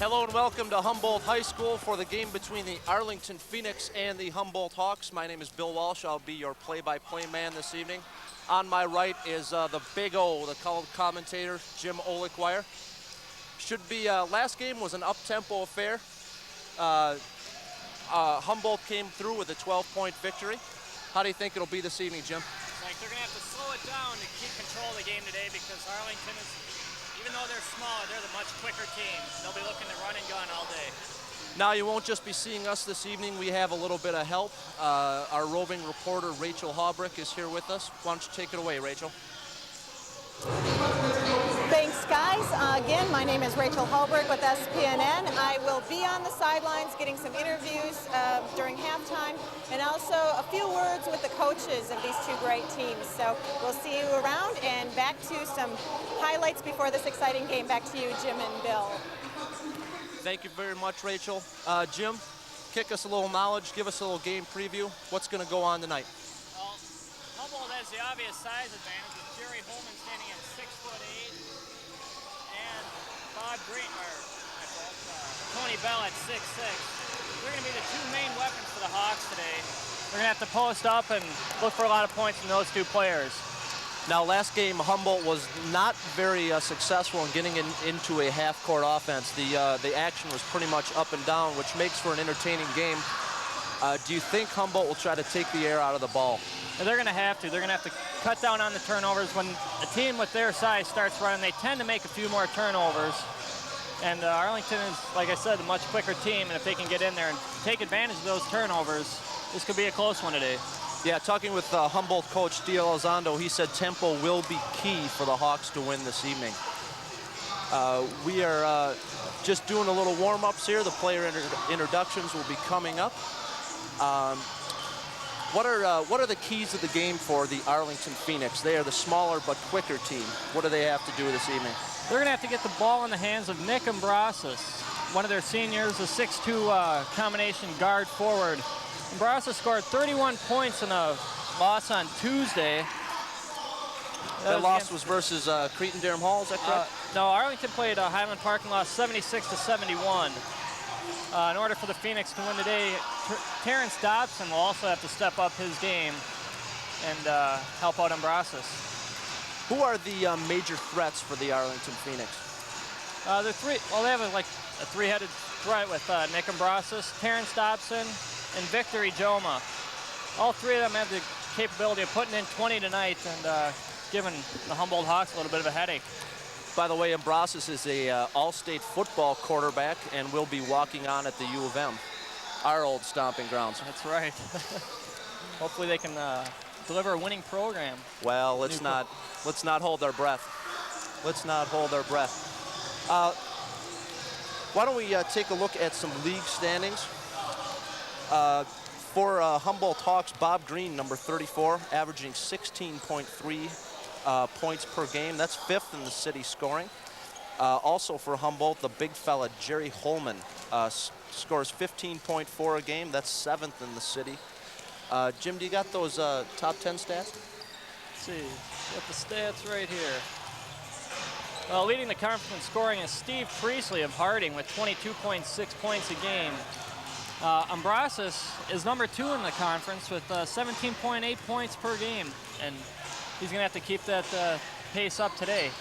Hello and welcome to Humboldt High School for the game between the Arlington Phoenix and the Humboldt Hawks. My name is Bill Walsh. I'll be your play-by-play man this evening. On my right is the Big O, the color commentator, Jim Olikwire. Should be, last game was an up-tempo affair. Humboldt came through with a 12-point victory. How do you think it'll be this evening, Jim? Like they're going to have to slow it down to keep control of the game today because Arlington is, even though they're smaller, they're the much quicker team. They'll be looking to run and gun all day. Now, you won't just be seeing us this evening. We have a little bit of help. Our roving reporter, Rachel Haubrick, is here with us. Why don't you take it away, Rachel? Thanks, guys. Again, my name is Rachel Haubrick with SPNN. I will be on the sidelines getting some interviews during halftime and also a few words with the coaches of these two great teams. So we'll see you around, and back to some highlights before this exciting game. Back to you, Jim and Bill. Thank you very much, Rachel. Jim, kick us a little knowledge, give us a little game preview. What's going to go on tonight? Well, Humboldt has the obvious size advantage with Jerry Holman standing at 6'8", and Bob Green, Tony Bell at 6'6". They're going to be the two main weapons for the Hawks today. They're going to have to post up and look for a lot of points from those two players. Now, last game, Humboldt was not very successful in getting into a half-court offense. The action was pretty much up and down, which makes for an entertaining game. Do you think Humboldt will try to take the air out of the ball? They're going to have to. They're going to have to cut down on the turnovers. When a team with their size starts running, they tend to make a few more turnovers. And Arlington is, like I said, a much quicker team, and if they can get in there and take advantage of those turnovers, this could be a close one today. Yeah, talking with Humboldt coach Steve Elizondo, he said tempo will be key for the Hawks to win this evening. We are just doing a little warm-ups here. The player introductions will be coming up. What are the keys of the game for the Arlington Phoenix? They are the smaller but quicker team. What do they have to do this evening? They're going to have to get the ball in the hands of Nick Ambrasis, one of their seniors, a 6'2" combination guard forward. Ambrasis scored 31 points in a loss on Tuesday. That loss was versus Cretin-Derham Hall, is that correct? No, Arlington played Highland Park and lost 76-71. In order for the Phoenix to win today, Terrence Dobson will also have to step up his game and help out Ambrasis. Who are the major threats for the Arlington Phoenix? They have a three-headed threat with Nick Ambrasis, Terrence Dobson, and Victor Ijoma. All three of them have the capability of putting in 20 tonight and giving the Humboldt Hawks a little bit of a headache. By the way, Ambrasis is a all-state football quarterback and will be walking on at the U of M, our old stomping grounds. That's right. Hopefully they can deliver a winning program. Well, let's not hold our breath. Let's not hold our breath. Why don't we take a look at some league standings? For Humboldt Hawks, Bob Green, number 34, averaging 16.3 points per game. That's fifth in the city scoring. Also for Humboldt, the big fella, Jerry Holman, scores 15.4 a game. That's seventh in the city. Jim, do you got those top 10 stats? Let's see, got the stats right here. Well, leading the conference in scoring is Steve Priestley of Harding with 22.6 points a game. Ambrasis is number 2 in the conference with 17.8 points per game, and he's going to have to keep that pace up today.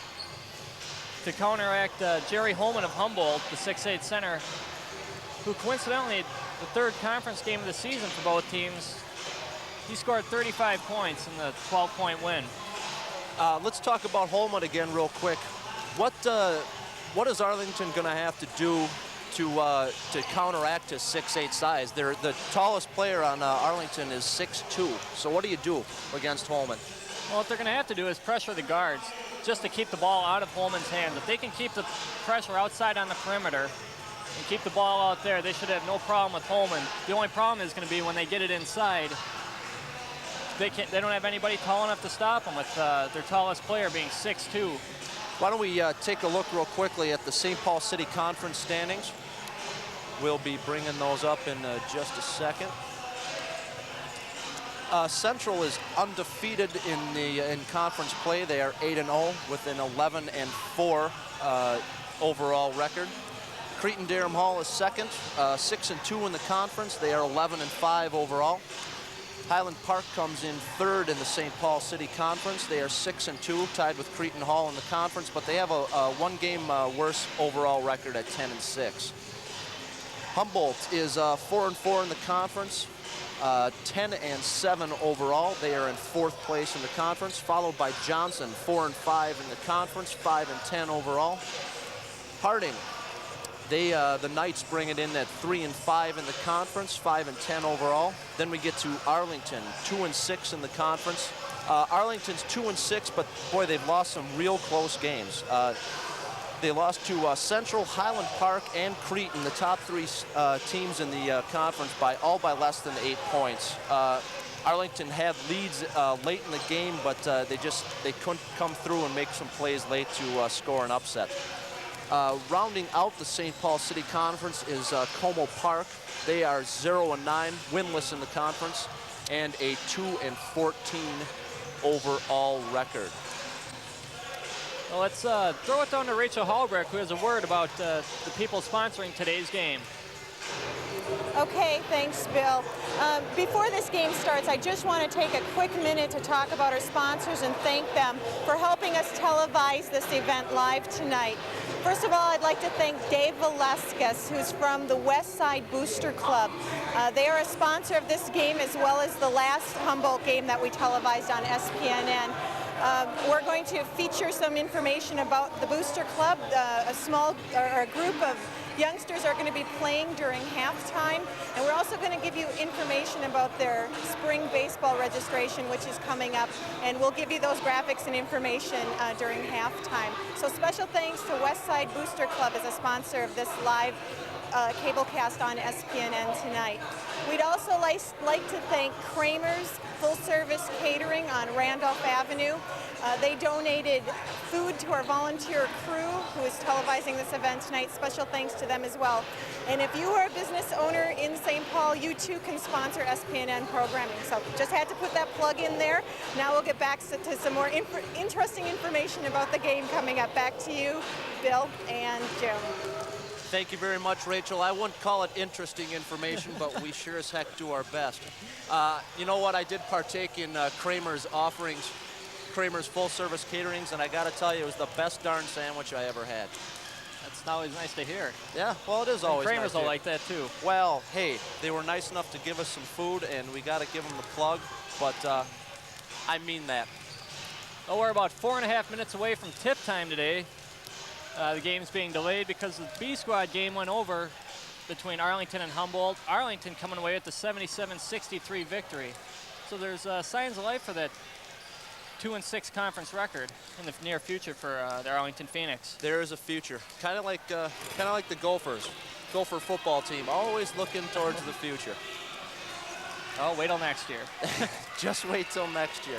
To counteract Jerry Holman of Humboldt, the 6'8" center, who coincidentally, the third conference game of the season for both teams, he scored 35 points in the 12-point win. Let's talk about Holman again real quick. What is Arlington going to have to do to counteract his 6'8" size? The tallest player on Arlington is 6'2". So what do you do against Holman? Well, what they're going to have to do is pressure the guards just to keep the ball out of Holman's hands. If they can keep the pressure outside on the perimeter and keep the ball out there, they should have no problem with Holman. The only problem is going to be when they get it inside. They don't have anybody tall enough to stop them with their tallest player being 6'2". Why don't we take a look real quickly at the St. Paul City Conference standings. We'll be bringing those up in just a second. Central is undefeated in conference play. They are 8-0 with an 11-4 overall record. Cretin-Derham Hall is second, 6-2 in the conference. They are 11-5 overall. Highland Park comes in third in the St. Paul City Conference. They are 6-2, tied with Cretin Hall in the conference, but they have a one-game worse overall record at 10-6. Humboldt is 4-4 in the conference, 10-7 overall. They are in fourth place in the conference, followed by Johnson, 4-5 in the conference, 5-10 overall. Harding, the Knights bring it in at 3-5 in the conference, 5-10 overall. Then we get to Arlington, 2-6 in the conference. Arlington's 2-6, but boy, they've lost some real close games. They lost to Central, Highland Park, and Cretin, the top three teams in the conference, all by less than 8 points. Arlington had leads late in the game, but they couldn't come through and make some plays late to score an upset. Rounding out the St. Paul City Conference is Como Park. They are 0-9, winless in the conference, and a 2-14 overall record. Well, let's throw it down to Rachel Hallbreck, who has a word about the people sponsoring today's game. Okay, thanks, Bill. Before this game starts, I just want to take a quick minute to talk about our sponsors and thank them for helping us televise this event live tonight. First of all, I'd like to thank Dave Velasquez, who's from the West Side Booster Club. They are a sponsor of this game as well as the last Humboldt game that we televised on SPNN. We're going to feature some information about the Booster Club. A group of youngsters are going to be playing during halftime, and we're also going to give you information about their spring baseball registration, which is coming up, and we'll give you those graphics and information during halftime. So special thanks to Westside Booster Club as a sponsor of this live cablecast on SPNN tonight. We'd also like to thank Kramer's Full Service Catering on Randolph Avenue. They donated food to our volunteer crew who is televising this event tonight. Special thanks to them as well. And if you are a business owner in St. Paul, you too can sponsor SPNN programming. So just had to put that plug in there. Now we'll get back to some more interesting information about the game coming up. Back to you, Bill and Jim. Thank you very much, Rachel. I wouldn't call it interesting information, but we sure as heck do our best. You know what? I did partake in Kramer's offerings, Kramer's full-service caterings, and I got to tell you, it was the best darn sandwich I ever had. That's always nice to hear. Yeah, well, it is always nice. Kramer's will like that, too. Well, hey, they were nice enough to give us some food, and we got to give them the plug, but I mean that. Well, we're about 4.5 minutes away from tip time today. The game's being delayed because the B squad game went over between Arlington and Humboldt. Arlington coming away with the 77-63 victory. So there's signs of life for that 2-6 conference record in the near future for the Arlington Phoenix. There is a future, kind of like the Gophers, Gopher football team, always looking towards the future. Oh, wait till next year. Just wait till next year.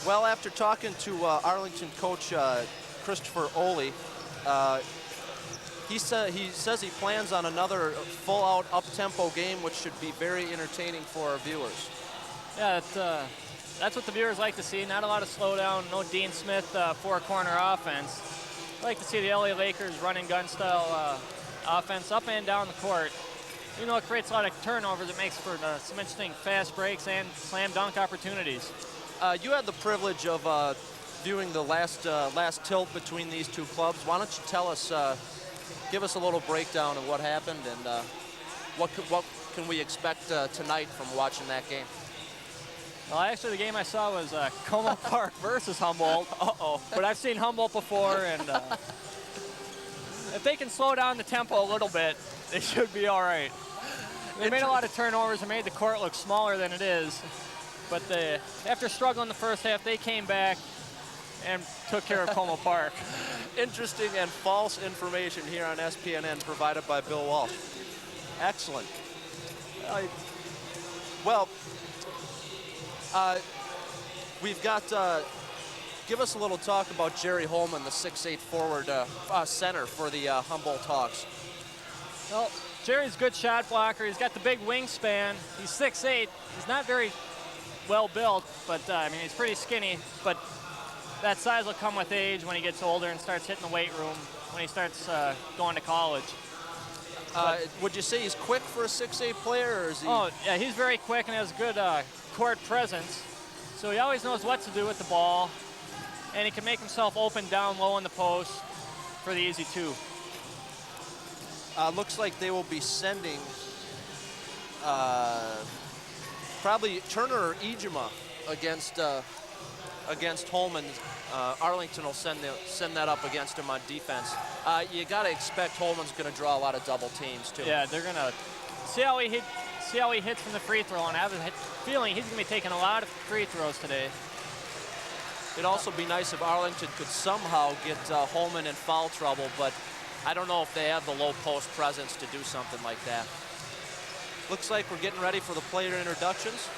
Well, after talking to Arlington coach Christopher Oley, he says he plans on another full-out up-tempo game, which should be very entertaining for our viewers. Yeah, that's what the viewers like to see. Not a lot of slowdown, no Dean Smith four-corner offense. I like to see the LA Lakers running gun style offense up and down the court. You know, it creates a lot of turnovers. It makes for some interesting fast breaks and slam dunk opportunities. You had the privilege of viewing the last tilt between these two clubs. Why don't you tell us, give us a little breakdown of what happened and what can we expect tonight from watching that game? Well, actually, the game I saw was Como Park versus Humboldt. Uh-oh. But I've seen Humboldt before, and if they can slow down the tempo a little bit, they should be all right. They made a lot of turnovers and made the court look smaller than it is. But after struggling the first half, they came back and took care of Como Park. Interesting and false information here on SPNN provided by Bill Walsh. Excellent. Well, we've got, give us a little talk about Jerry Holman, the 6'8" forward center for the Humboldt Hawks. Well, Jerry's a good shot blocker. He's got the big wingspan. He's 6'8". He's not very well built, but I mean, he's pretty skinny. But that size will come with age when he gets older and starts hitting the weight room, when he starts going to college. Would you say he's quick for a 6'8" player, or is he? Oh, yeah, he's very quick and has good court presence. So he always knows what to do with the ball, and he can make himself open down low in the post for the easy two. Looks like they will be sending probably Turner or Ejima against Holman. Arlington will send that up against him on defense. You got to expect Holman's going to draw a lot of double teams too. Yeah, they're going to see how he hits from the free throw, and I have a feeling he's going to be taking a lot of free throws today. It'd also be nice if Arlington could somehow get Holman in foul trouble, but I don't know if they have the low post presence to do something like that. Looks like we're getting ready for the player introductions.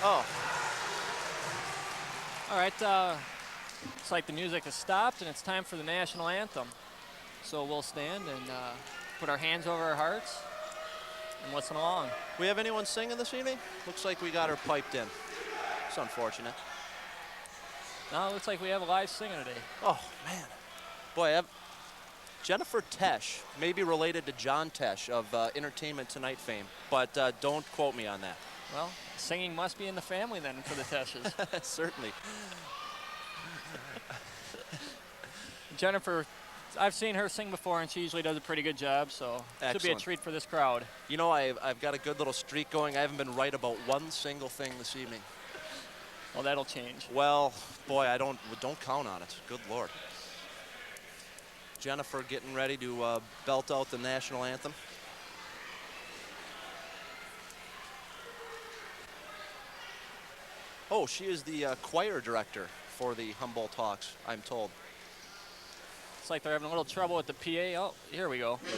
Oh. All right, looks like the music has stopped and it's time for the national anthem. So we'll stand and put our hands over our hearts and listen along. We have anyone singing this evening? Looks like we got her piped in. It's unfortunate. No, it looks like we have a live singer today. Oh, man. Boy, Jennifer Tesh, maybe related to John Tesh of Entertainment Tonight fame, but don't quote me on that. Well, singing must be in the family then for the Teshes. Certainly. Jennifer, I've seen her sing before, and she usually does a pretty good job, so it should be a treat for this crowd. You know, I've got a good little streak going. I haven't been right about one single thing this evening. Well, that'll change. Well, boy, don't count on it. Good Lord. Jennifer getting ready to belt out the national anthem. Oh, she is the choir director for the Humboldt Hawks, I'm told. It's like they're having a little trouble with the PA. Oh, here we go. Welcome to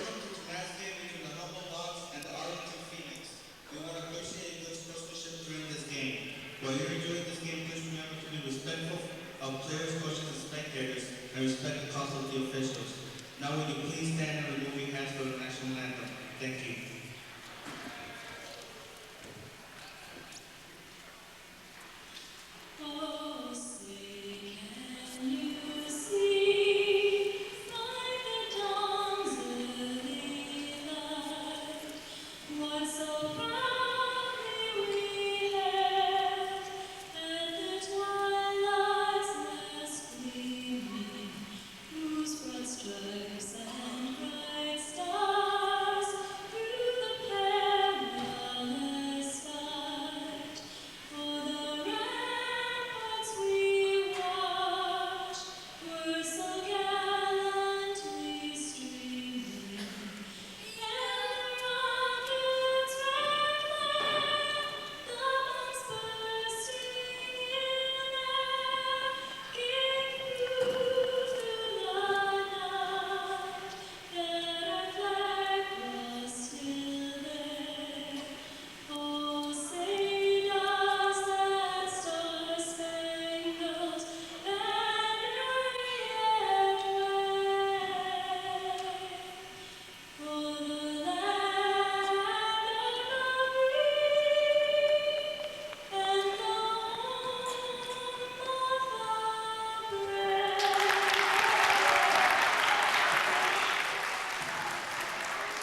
tonight's game between the Humboldt Hawks and the Arlington Phoenix. We want to appreciate good sportsmanship during this game. While you're enjoying this game, please remember to be respectful of players, coaches, and spectators, and respect the calls of the officials. Now will you please stand and remove your hands for the national anthem. Thank you.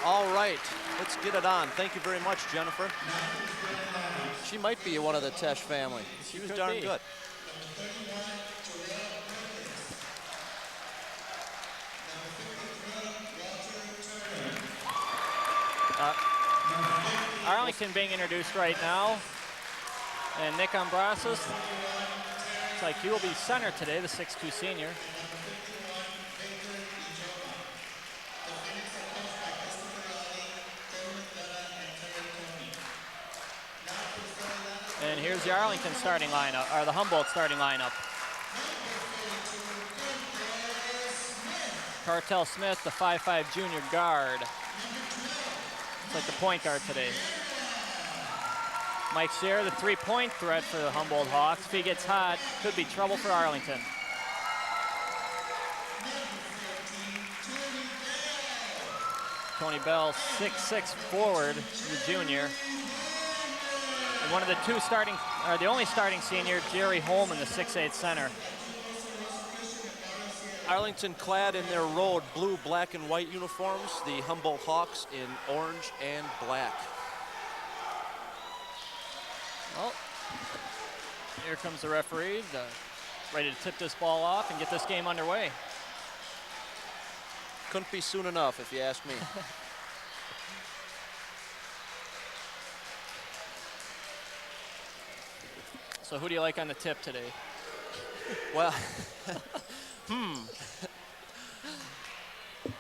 All right, let's get it on. Thank you very much, Jennifer. She might be one of the Tesh family. She was darn good. Arlington being introduced right now. And Nick Ambrasis, looks like he will be center today, the 6'2" senior. And here's the Arlington starting lineup, or the Humboldt starting lineup. Cartel Smith, the 5'5" junior guard. It's like the point guard today. Mike Sierra, the three-point threat for the Humboldt Hawks. If he gets hot, could be trouble for Arlington. Tony Bell, 6'6" forward, the junior. And one of the the only starting senior, Jerry Holman, the 6'8" center. Arlington clad in their road blue, black, and white uniforms. The Humboldt Hawks in orange and black. Well, here comes the referee, ready to tip this ball off and get this game underway. Couldn't be soon enough, if you ask me. So who do you like on the tip today? Well,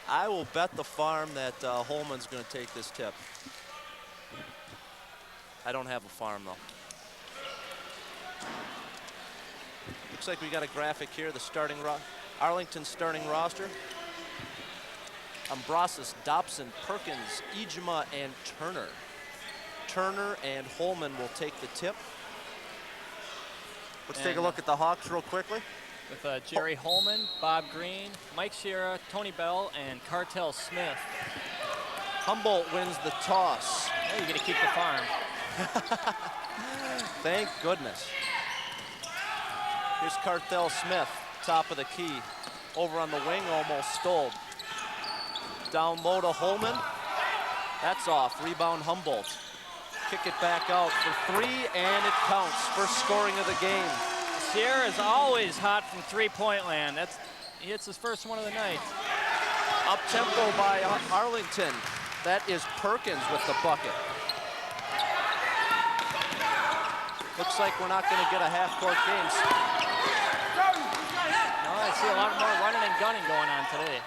I will bet the farm that Holman's going to take this tip. I don't have a farm, though. Looks like we got a graphic here, the Arlington starting roster. Ambrosas, Dobson, Perkins, Ejima, and Turner. Turner and Holman will take the tip. Let's take a look at the Hawks real quickly. With Jerry Holman, Bob Green, Mike Sierra, Tony Bell, and Cartel Smith. Humboldt wins the toss. Oh, you get to keep the farm. Thank goodness. Here's Cartel Smith, top of the key. Over on the wing, almost stole. Down low to Holman. That's off. Rebound Humboldt. Kick it back out for three, and it counts. First scoring of the game. Sierra is always hot from three-point land. He hits his first one of the night. Up tempo by Arlington. That is Perkins with the bucket. Looks like we're not going to get a half-court game. No, I see a lot more running and gunning going on today.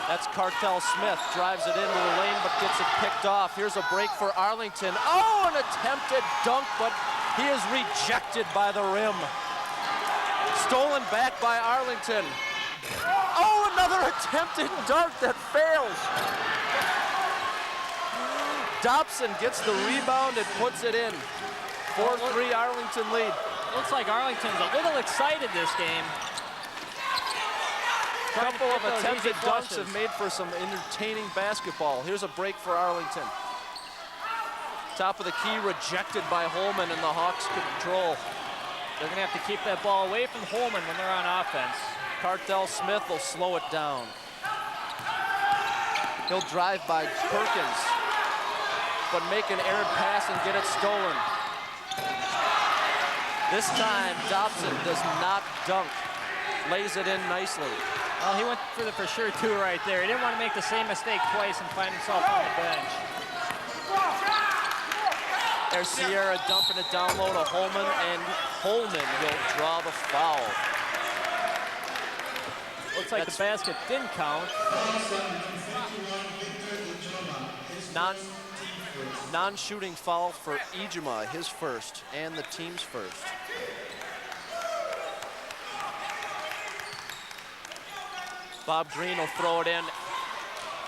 That's Cartel Smith, drives it into the lane, but gets it picked off. Here's a break for Arlington. Oh, an attempted dunk, but he is rejected by the rim. Stolen back by Arlington. Oh, another attempted dunk that fails. Dobson gets the rebound and puts it in. 4-3 Arlington lead. Looks like Arlington's a little excited this game. A couple of attempted dunks have made for some entertaining basketball. Here's a break for Arlington. Top of the key rejected by Holman, and the Hawks control. They're going to have to keep that ball away from Holman when they're on offense. Cartel Smith will slow it down. He'll drive by Perkins, but make an errant pass and get it stolen. This time, Dobson does not dunk. Lays it in nicely. Well, he went for the for sure two right there. He didn't want to make the same mistake twice and find himself on the bench. There's Sierra dumping it down low to Holman, and Holman will draw the foul. Looks like the basket didn't count. Non-shooting foul for Ejima, his first, and the team's first. Bob Green will throw it in.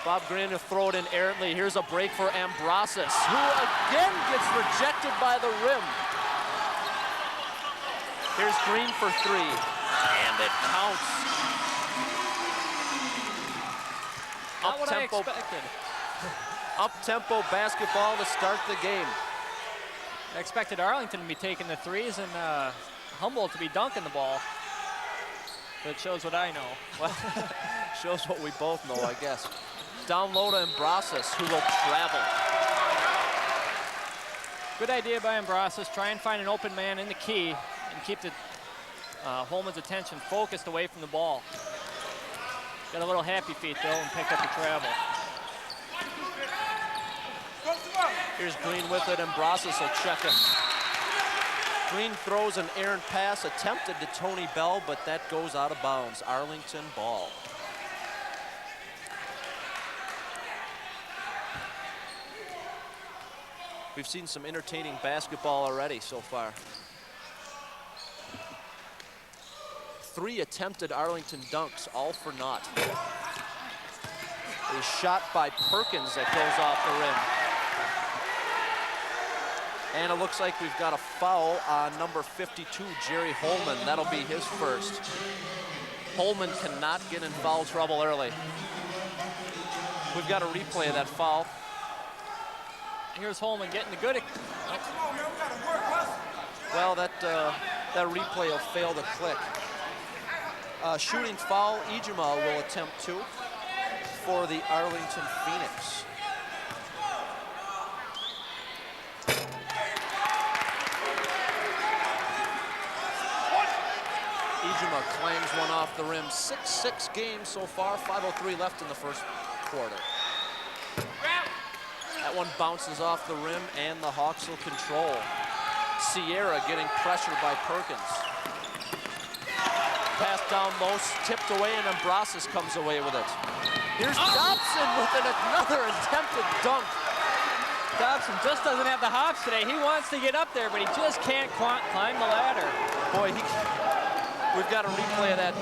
Bob Green will throw it in errantly. Here's a break for Ambrosas, who again gets rejected by the rim. Here's Green for three, and it counts. Not what I expected. Up-tempo basketball to start the game. I expected Arlington to be taking the threes and Humboldt to be dunking the ball. But it shows what I know. Well, shows what we both know, I guess. Down low to Ambrosas, who will travel. Good idea by Ambrosas. Try and find an open man in the key and keep the Holman's attention focused away from the ball. Got a little happy feet, though, and picked up the travel. Here's Green with it, and Ambrosas will check him. Green throws an errant pass attempted to Tony Bell, but that goes out of bounds. Arlington ball. We've seen some entertaining basketball already so far. 3 attempted Arlington dunks, all for naught. A shot by Perkins that goes off the rim. And it looks like we've got a foul on number 52, Jerry Holman. That'll be his first. Holman cannot get in foul trouble early. We've got a replay of that foul. Here's Holman getting the good. Well, that replay will fail to click. Shooting foul, Ijima will attempt 2 for the Arlington Phoenix. Ijima claims one off the rim. 6-6 games so far, 5:03 left in the first quarter. That one bounces off the rim and the Hawks will control. Sierra getting pressured by Perkins. Pass down low, tipped away, and Ambrosas comes away with it. Here's Dobson with another attempted dunk. Dobson just doesn't have the hops today. He wants to get up there, but he just can't climb the ladder. Boy, we've got a replay of that.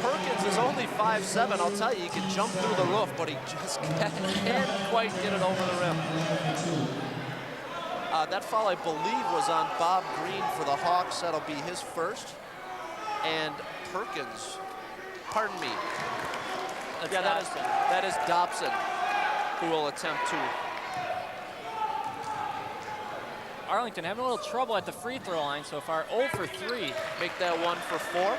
Perkins is only 5'7". I'll tell you, he can jump through the roof, but he just can't quite get it over the rim. That foul, I believe, was on Bob Green for the Hawks. That'll be his first. And Perkins, pardon me. Yeah, that is Dobson who will attempt 2. Arlington having a little trouble at the free throw line so far, 0 for 3. Make that 1 for 4.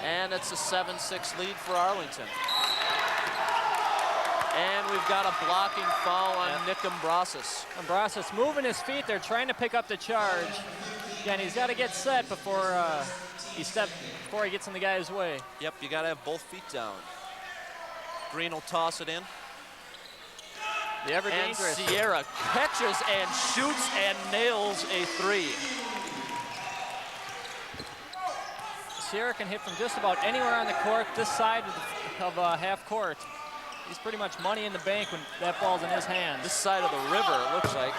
And it's a 7-6 lead for Arlington. And we've got a blocking foul on Nick Ambrosas. Ambrosas moving his feet there, trying to pick up the charge. Again, he's got to get set before he gets in the guy's way. Yep, you got to have both feet down. Green will toss it in. The ever dangerous. Sierra catches and shoots and nails a 3. Sierra can hit from just about anywhere on the court, this side of half court. He's pretty much money in the bank when that ball's in his hands. This side of the river, it looks like.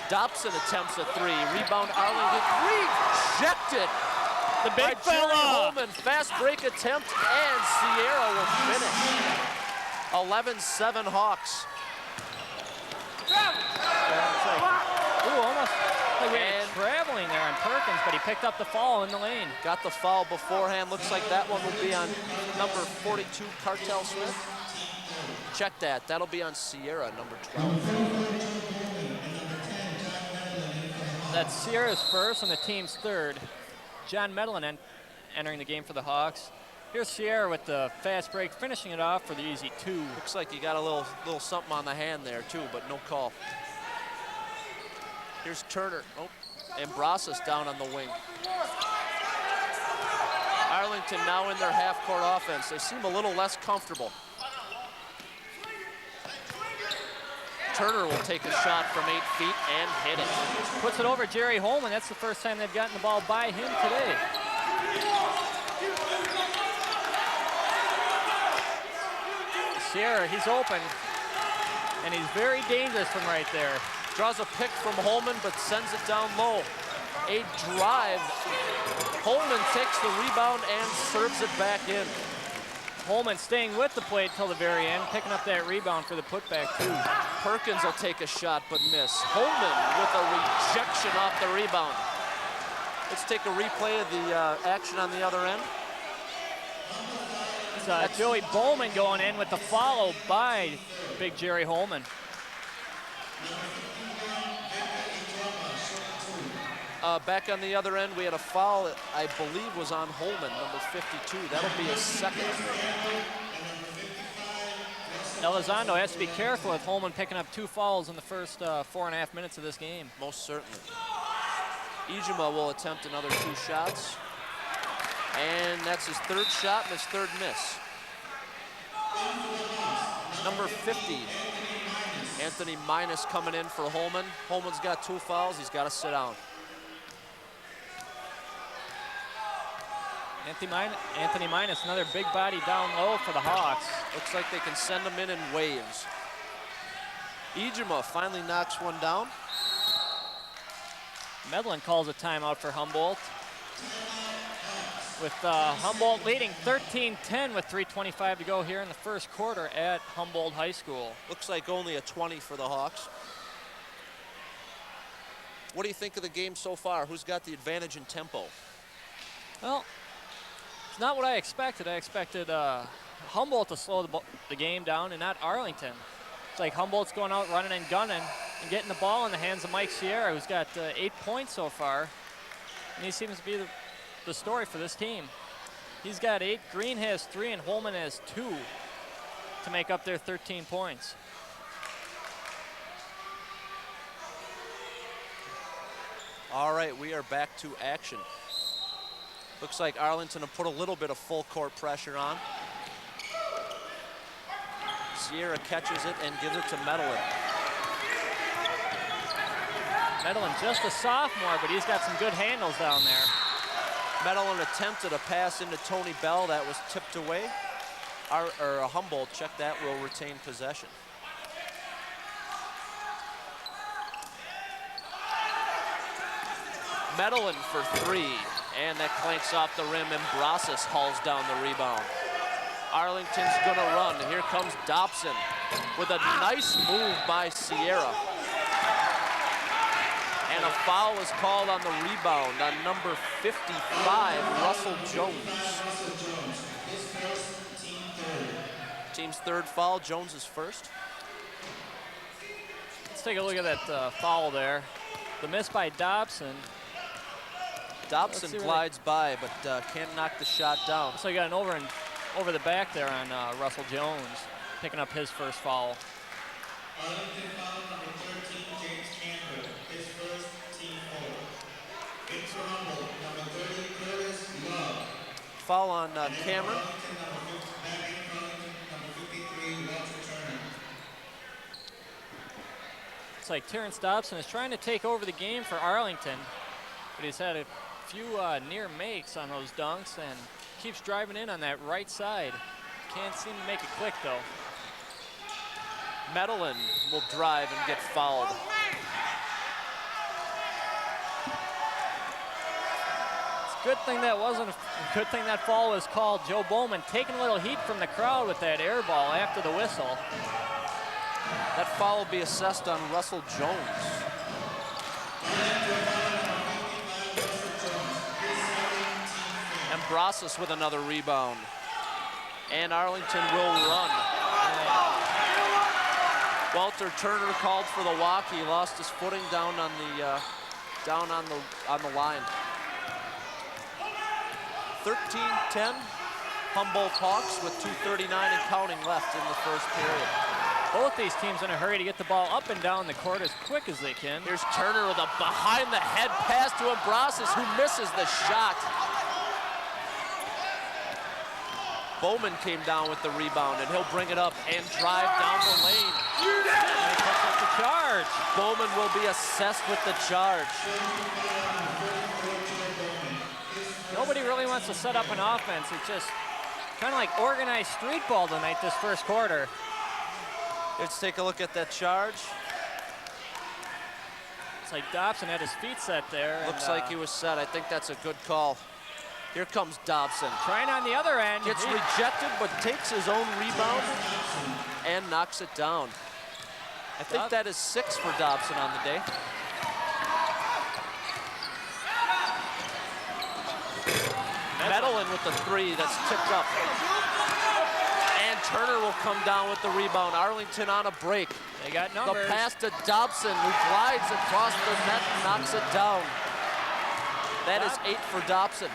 Dobson attempts a 3. Rebound Arlington rejected. The big fella. Holman, fast break attempt, and Sierra will finish. 11-7 Hawks. Almost like we had traveling there on Perkins, but he picked up the foul in the lane. Got the foul beforehand. Looks like that one will be on number 42, Cartel Smith. Check that. That'll be on Sierra, number 12. That's Sierra's first and the team's third. John Medlin entering the game for the Hawks. Here's Sierra with the fast break, finishing it off for the easy 2. Looks like you got a little something on the hand there too, but no call. Here's Turner. Oh, Ambrosas down on the wing. Arlington now in their half-court offense. They seem a little less comfortable. Turner will take a shot from 8 feet and hit it. Puts it over Jerry Holman. That's the first time they've gotten the ball by him today. Sierra, he's open, and he's very dangerous from right there. Draws a pick from Holman, but sends it down low. A drive. Holman takes the rebound and serves it back in. Holman staying with the plate till the very end, picking up that rebound for the putback too. Perkins will take a shot but miss. Holman with a rejection off the rebound. Let's take a replay of the action on the other end. It's Joey Bowman going in with the follow by big Jerry Holman. Back on the other end, we had a foul that I believe was on Holman, number 52. That'll be his second. Elizondo has to be careful with Holman picking up 2 fouls in the first 4.5 minutes of this game. Most certainly. Ijima will attempt another 2 shots. And that's his 3rd shot and his 3rd miss. Number 50, Anthony Minus coming in for Holman. Holman's got 2 fouls. He's got to sit down. Anthony Minus, another big body down low for the Hawks. Looks like they can send him in waves. Ijima finally knocks one down. Medlin calls a timeout for Humboldt. With Humboldt leading 13-10 with 3:25 to go here in the first quarter at Humboldt High School. Looks like only a 20 for the Hawks. What do you think of the game so far? Who's got the advantage in tempo? Well, it's not what I expected. I expected a Humboldt to slow the game down and not Arlington. It's like Humboldt's going out running and gunning and getting the ball in the hands of Mike Sierra, who's got 8 points so far. And he seems to be the story for this team. He's got 8, Green has 3, and Holman has 2 to make up their 13 points. All right, we are back to action. Looks like Arlington will put a little bit of full court pressure on. Sierra catches it and gives it to Medellin. Medellin just a sophomore, but he's got some good handles down there. Medellin attempted a pass into Tony Bell that was tipped away. Humboldt, check that, will retain possession. Medellin for 3, and that clanks off the rim, and Brasas hauls down the rebound. Arlington's gonna run. Here comes Dobson with a nice move by Sierra. And a foul is called on the rebound on number 55, Russell Jones. Team's third foul, Jones is first. Let's take a look at that foul there. The miss by Dobson. Dobson glides by, but can't knock the shot down. So you got an over the back there on Russell Jones, picking up his first foul. Arlington foul number 13, James Campbell, his first team foul. In for Humboldt, number 30, Curtis Love. Foul on Cameron. Back in for Arlington, number 53, Walter Turner. It's like Terrence Dobson is trying to take over the game for Arlington, but he's had a few near makes on those dunks and keeps driving in on that right side. Can't seem to make it click though. Medellin will drive and get fouled. It's a good thing that foul was called. Joe Bowman taking a little heat from the crowd with that air ball after the whistle. That foul will be assessed on Russell Jones. And Brasas with another rebound. And Arlington will run. Walter Turner called for the walk. He lost his footing down on the line. 13-10, Humboldt Hawks with 2:39 and counting left in the first period. Both these teams in a hurry to get the ball up and down the court as quick as they can. Here's Turner with a behind-the-head pass to Brasas, who misses the shot. Bowman came down with the rebound, and he'll bring it up and drive down the lane. And he picks up the charge. Bowman will be assessed with the charge. Nobody really wants to set up an offense. It's just kind of like organized street ball tonight this first quarter. Let's take a look at that charge. It's like Dobson had his feet set there. Looks like he was set. I think that's a good call. Here comes Dobson. Trying on the other end. Gets rejected, but takes his own rebound and knocks it down. I think that is 6 for Dobson on the day. Medellin with the 3 that's tipped up. And Turner will come down with the rebound. Arlington on a break. They got numbers. The pass to Dobson, who glides across the net and knocks it down. That is 8 for Dobson.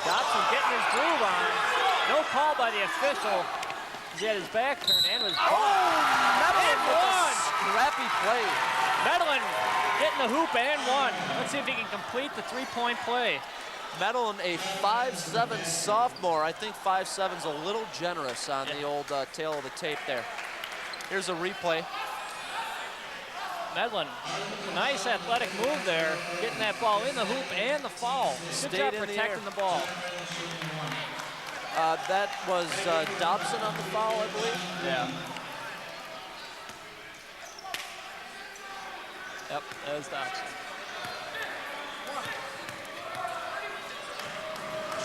Dobson getting his groove on. No call by the official. He had his back turned and was Medellin with a scrappy play. Medellin getting the hoop and one. Let's see if he can complete the three-point play. Medellin, a 5'7" sophomore. I think 5'7's a little generous on the old tail of the tape there. Here's a replay. Medellin, nice athletic move there, getting that ball in the hoop and the foul. Good job protecting the ball. That was Dobson on the foul, I believe. Yeah. Yep, that was Dobson.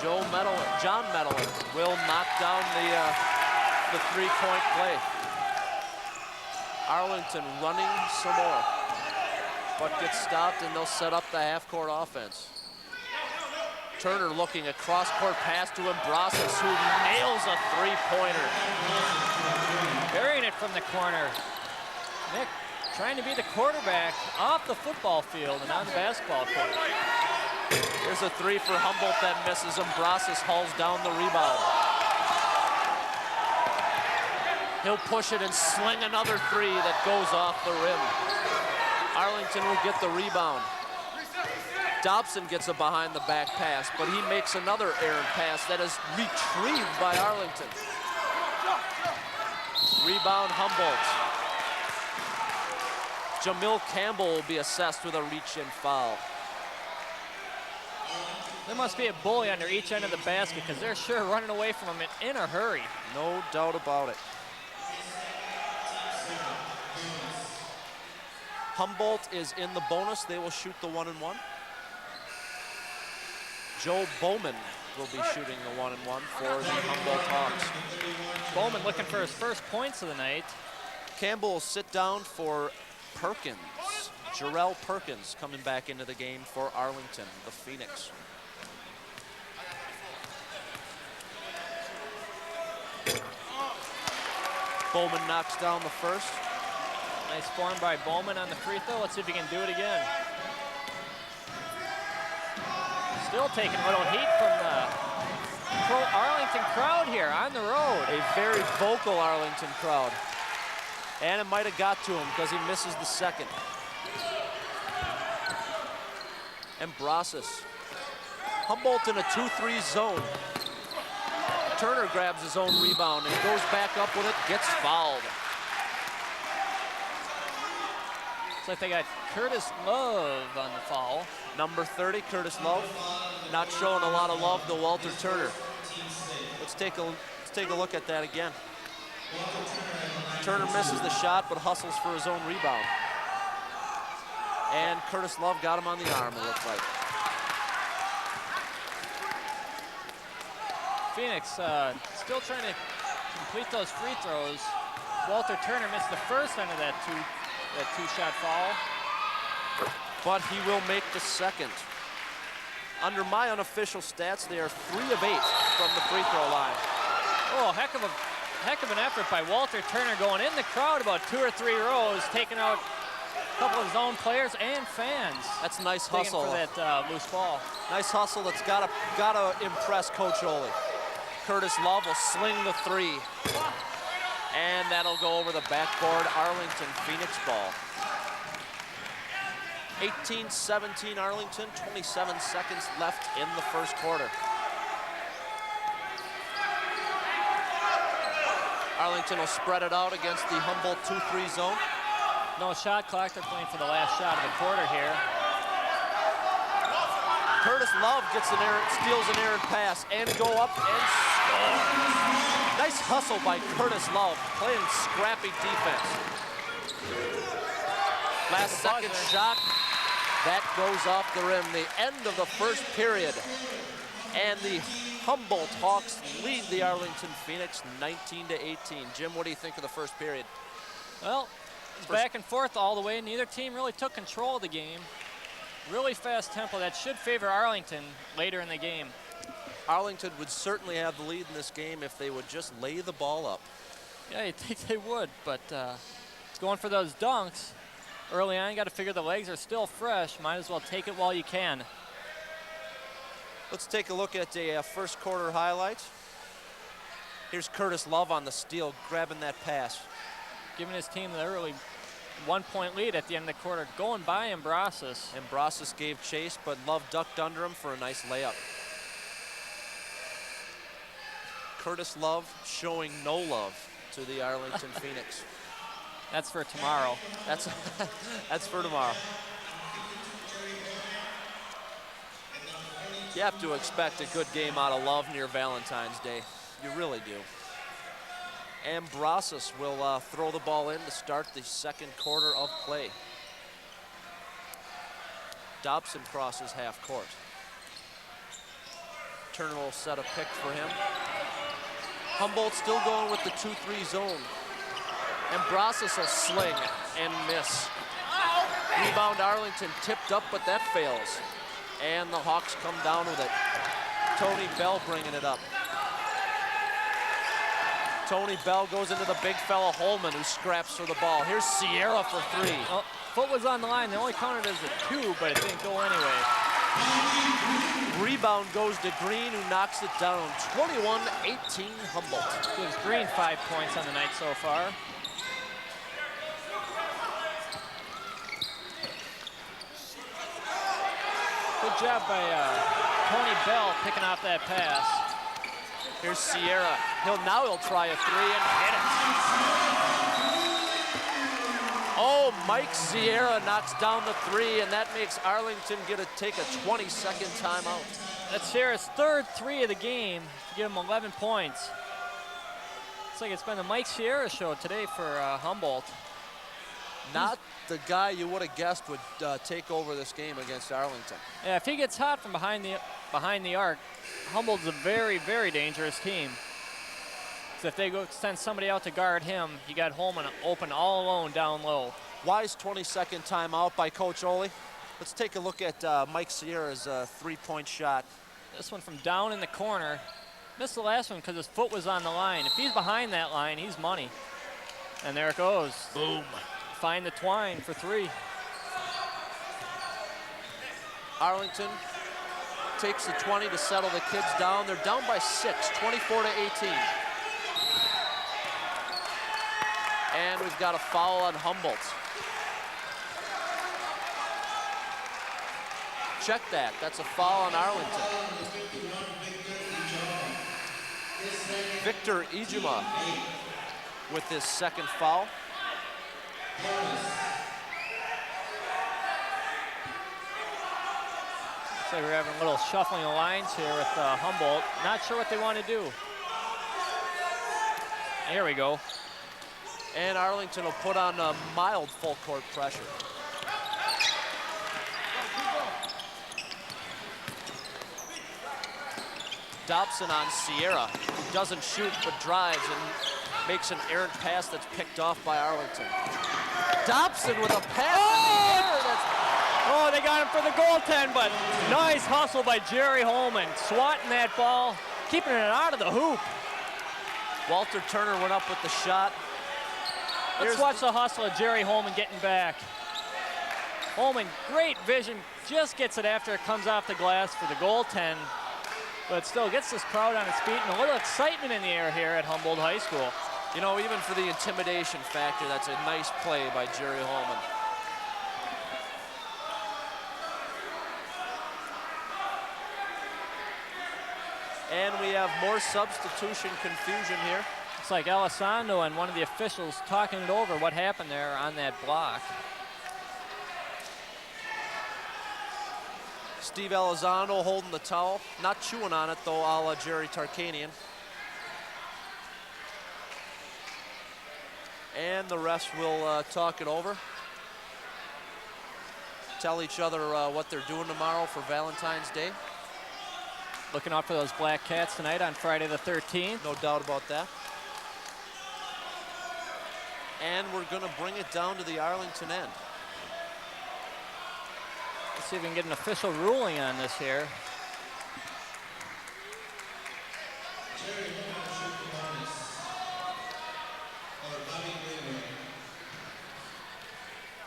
John Medellin will knock down the three-point play. Arlington running some more, but gets stopped, and they'll set up the half-court offense. Turner looking a cross-court pass to Ambrosas, who nails a three-pointer. Burying it from the corner. Nick trying to be the quarterback off the football field and on the basketball court. Here's a three for Humboldt that misses. Ambrosas hauls down the rebound. He'll push it and sling another three that goes off the rim. Arlington will get the rebound. Dobson gets a behind the back pass, but he makes another errant pass that is retrieved by Arlington. Rebound Humboldt. Jamil Campbell will be assessed with a reach-in foul. There must be a bully under each end of the basket because they're sure running away from him in a hurry. No doubt about it. Humboldt is in the bonus. They will shoot the 1-and-1. Joe Bowman will be shooting the 1-and-1 for the Humboldt Hawks. Bowman looking for his first points of the night. Campbell will sit down for Perkins. Jarrell Perkins coming back into the game for Arlington, the Phoenix. Bowman knocks down the first. Nice form by Bowman on the free throw. Let's see if he can do it again. Still taking a little heat from the Arlington crowd here on the road. A very vocal Arlington crowd. And it might have got to him because he misses the second. Ambrosas. Humboldt in a 2-3 zone. Turner grabs his own rebound and goes back up with it, gets fouled. Looks like they got Curtis Love on the foul. Number 30, Curtis Love, not showing a lot of love to Walter Turner. Let's take a look at that again. Turner misses the shot, but hustles for his own rebound. And Curtis Love got him on the arm, it looks like. Phoenix still trying to complete those free throws. Walter Turner missed the first under that two-shot foul. But he will make the second. Under my unofficial stats, they are 3 of 8 from the free throw line. Oh, heck of an effort by Walter Turner going in the crowd about 2 or 3 rows, taking out a couple of his own players and fans. That's a nice hustle. For that loose ball. Nice hustle that's gotta impress Coach Ole. Curtis Love will sling the 3. And that'll go over the backboard. Arlington Phoenix ball. 18-17 Arlington, 27 seconds left in the first quarter. Arlington will spread it out against the Humboldt 2-3 zone. No shot clock, they're playing for the last shot of the quarter here. Curtis Love steals an errant pass and go up and score. Nice hustle by Curtis Love, playing scrappy defense. Last second shot, that goes off the rim. The end of the first period. And the Humboldt Hawks lead the Arlington Phoenix 19-18. Jim, what do you think of the first period? Well, back and forth all the way. Neither team really took control of the game. Really fast tempo that should favor Arlington later in the game. Arlington would certainly have the lead in this game if they would just lay the ball up. Yeah, you'd think they would, but it's going for those dunks. Early on, you got to figure the legs are still fresh. Might as well take it while you can. Let's take a look at a first quarter highlight. Here's Curtis Love on the steal, grabbing that pass. Giving his team the early 1-point lead at the end of the quarter, going by Ambrosas. Ambrosas gave chase, but Love ducked under him for a nice layup. Curtis Love showing no love to the Arlington Phoenix. That's for tomorrow. That's for tomorrow. You have to expect a good game out of Love near Valentine's Day. You really do. Ambrosas will throw the ball in to start the second quarter of play. Dobson crosses half court. Turner will set a pick for him. Humboldt still going with the 2-3 zone. Ambrosas will sling and miss. Rebound Arlington tipped up, but that fails. And the Hawks come down with it. Tony Bell bringing it up. Tony Bell goes into the big fella Holman, who scraps for the ball. Here's Sierra for three. Well, foot was on the line. They only counted as a 2, but it didn't go anyway. Rebound goes to Green, who knocks it down. 21-18 Humboldt. Gives Green 5 points on the night so far. Good job by Tony Bell picking off that pass. Here's Sierra. He'll try a 3 and hit it. Oh, Mike Sierra knocks down the 3, and that makes Arlington take a 20-second timeout. That's Sierra's third 3 of the game to give him 11 points. Looks like it's been the Mike Sierra show today for Humboldt. Not the guy you would have guessed would take over this game against Arlington. Yeah, if he gets hot from behind the arc, Humboldt's a very, very dangerous team. So if they send somebody out to guard him, you got Holman open all alone down low. Wise 20-second timeout by Coach Ole. Let's take a look at Mike Sierra's 3-point shot. This one from down in the corner. Missed the last one because his foot was on the line. If he's behind that line, he's money. And there it goes. Boom. Find the twine for 3. Arlington takes the 20 to settle the kids down. They're down by 6, 24-18. And we've got a foul on Humboldt. Check that. That's a foul on Arlington. Victor Ijuma with his second foul. So we're having a little shuffling of lines here with Humboldt. Not sure what they want to do. Here we go. And Arlington will put on a mild full court pressure. Dobson on Sierra, who doesn't shoot but drives and makes an errant pass that's picked off by Arlington. Dobson with a pass in the air. Oh, they got him for the goaltend, but nice hustle by Jerry Holman. Swatting that ball, keeping it out of the hoop. Walter Turner went up with the shot. Let's watch the hustle of Jerry Holman getting back. Holman, great vision, just gets it after it comes off the glass for the goaltend, but still gets this crowd on its feet and a little excitement in the air here at Humboldt High School. You know, even for the intimidation factor, that's a nice play by Jerry Holman. And we have more substitution confusion here. It's like Elizondo and one of the officials talking it over what happened there on that block. Steve Elizondo holding the towel, not chewing on it though, a la Jerry Tarkanian. And the rest will talk it over. Tell each other what they're doing tomorrow for Valentine's Day. Looking out for those Black Cats tonight on Friday the 13th. No doubt about that. And we're going to bring it down to the Arlington end. Let's see if we can get an official ruling on this here.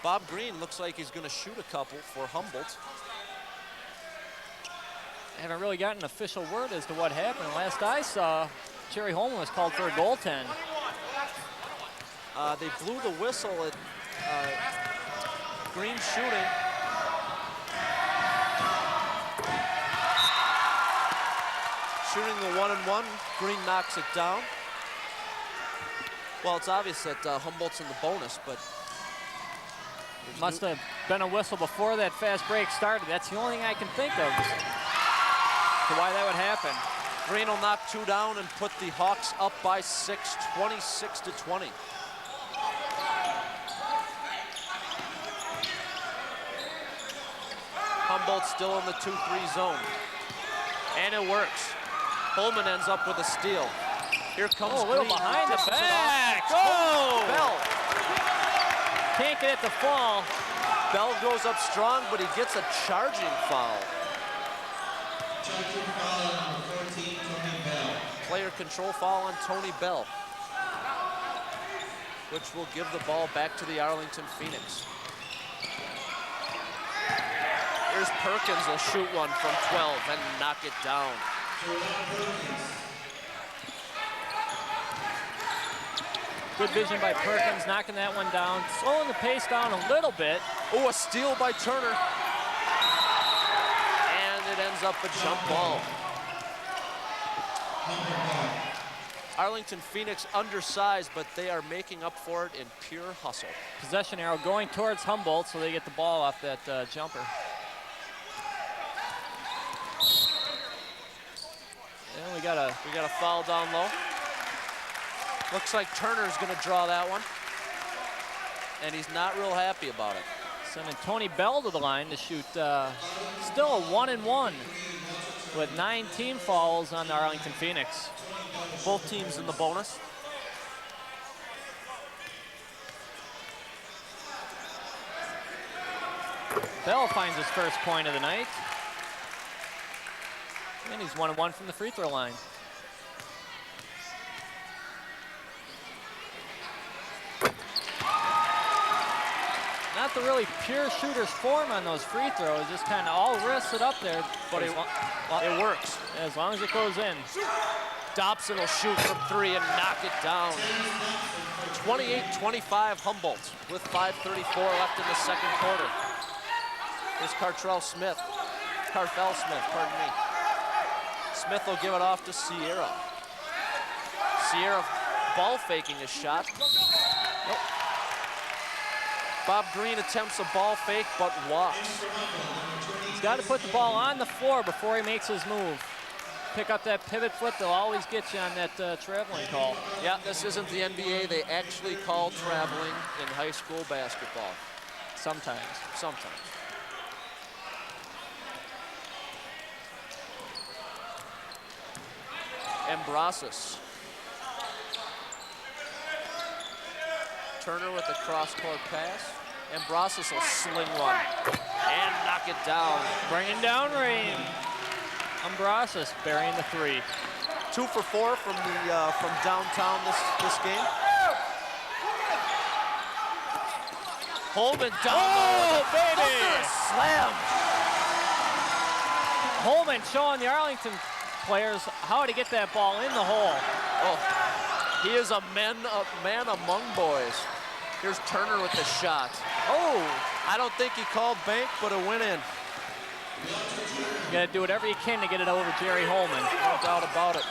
Bob Green looks like he's going to shoot a couple for Humboldt. I haven't really gotten an official word as to what happened. Last I saw, Jerry Holman was called for a goaltend. They blew the whistle at Green shooting. Shooting the 1-and-1, Green knocks it down. Well, it's obvious that Humboldt's in the bonus, but must have been a whistle before that fast break started. That's the only thing I can think of to why that would happen. Green will knock 2 down and put the Hawks up by 6, 26-20. Humboldt still in the 2-3 zone. And it works. Holman ends up with a steal. Here comes a little Green. behind the back. Oh! Bell. Can't get it to fall. Bell goes up strong, but he gets a charging foul. Charging foul on number 14, Tony Bell. Player control foul on Tony Bell, which will give the ball back to the Arlington Phoenix. Here's Perkins, will shoot one from 12 and knock it down. Good vision by Perkins, knocking that one down, slowing the pace down a little bit. Oh, a steal by Turner. And it ends up a jump ball. Arlington Phoenix undersized, but they are making up for it in pure hustle. Possession arrow going towards Humboldt, so they get the ball off that jumper. And we got a foul down low. Looks like Turner's gonna draw that one. And he's not real happy about it. Sending Tony Bell to the line to shoot still a 1-and-1 with 9 team fouls on the Arlington Phoenix. Both teams in the bonus. Bell finds his first point of the night. And he's 1-and-1 from the free throw line. Not the really pure shooter's form on those free throws, just kind of all wristed up there. But it works. As long as it goes in. Dobson will shoot from 3 and knock it down. 28-25 Humboldt with 5:34 left in the second quarter. Here's Carthel Smith, pardon me. Smith will give it off to Sierra. Sierra ball faking his shot. Nope. Bob Green attempts a ball fake, but walks. He's got to put the ball on the floor before he makes his move. Pick up that pivot foot, they'll always get you on that traveling call. Yeah, this isn't the NBA. They actually call traveling in high school basketball. Sometimes. Ambrosas. Turner with a cross-court pass. Ambrosas will sling one and knock it down. Bringing down rain. Ambrosas burying the 3. 2 for 4 from downtown this game. Holman down low. Baby! Slam. Holman showing the Arlington players how to get that ball in the hole. Oh, he is a man among boys. Here's Turner with the shot. Oh, I don't think he called bank, but it went in. You got to do whatever you can to get it over Jerry Holman. No doubt about it.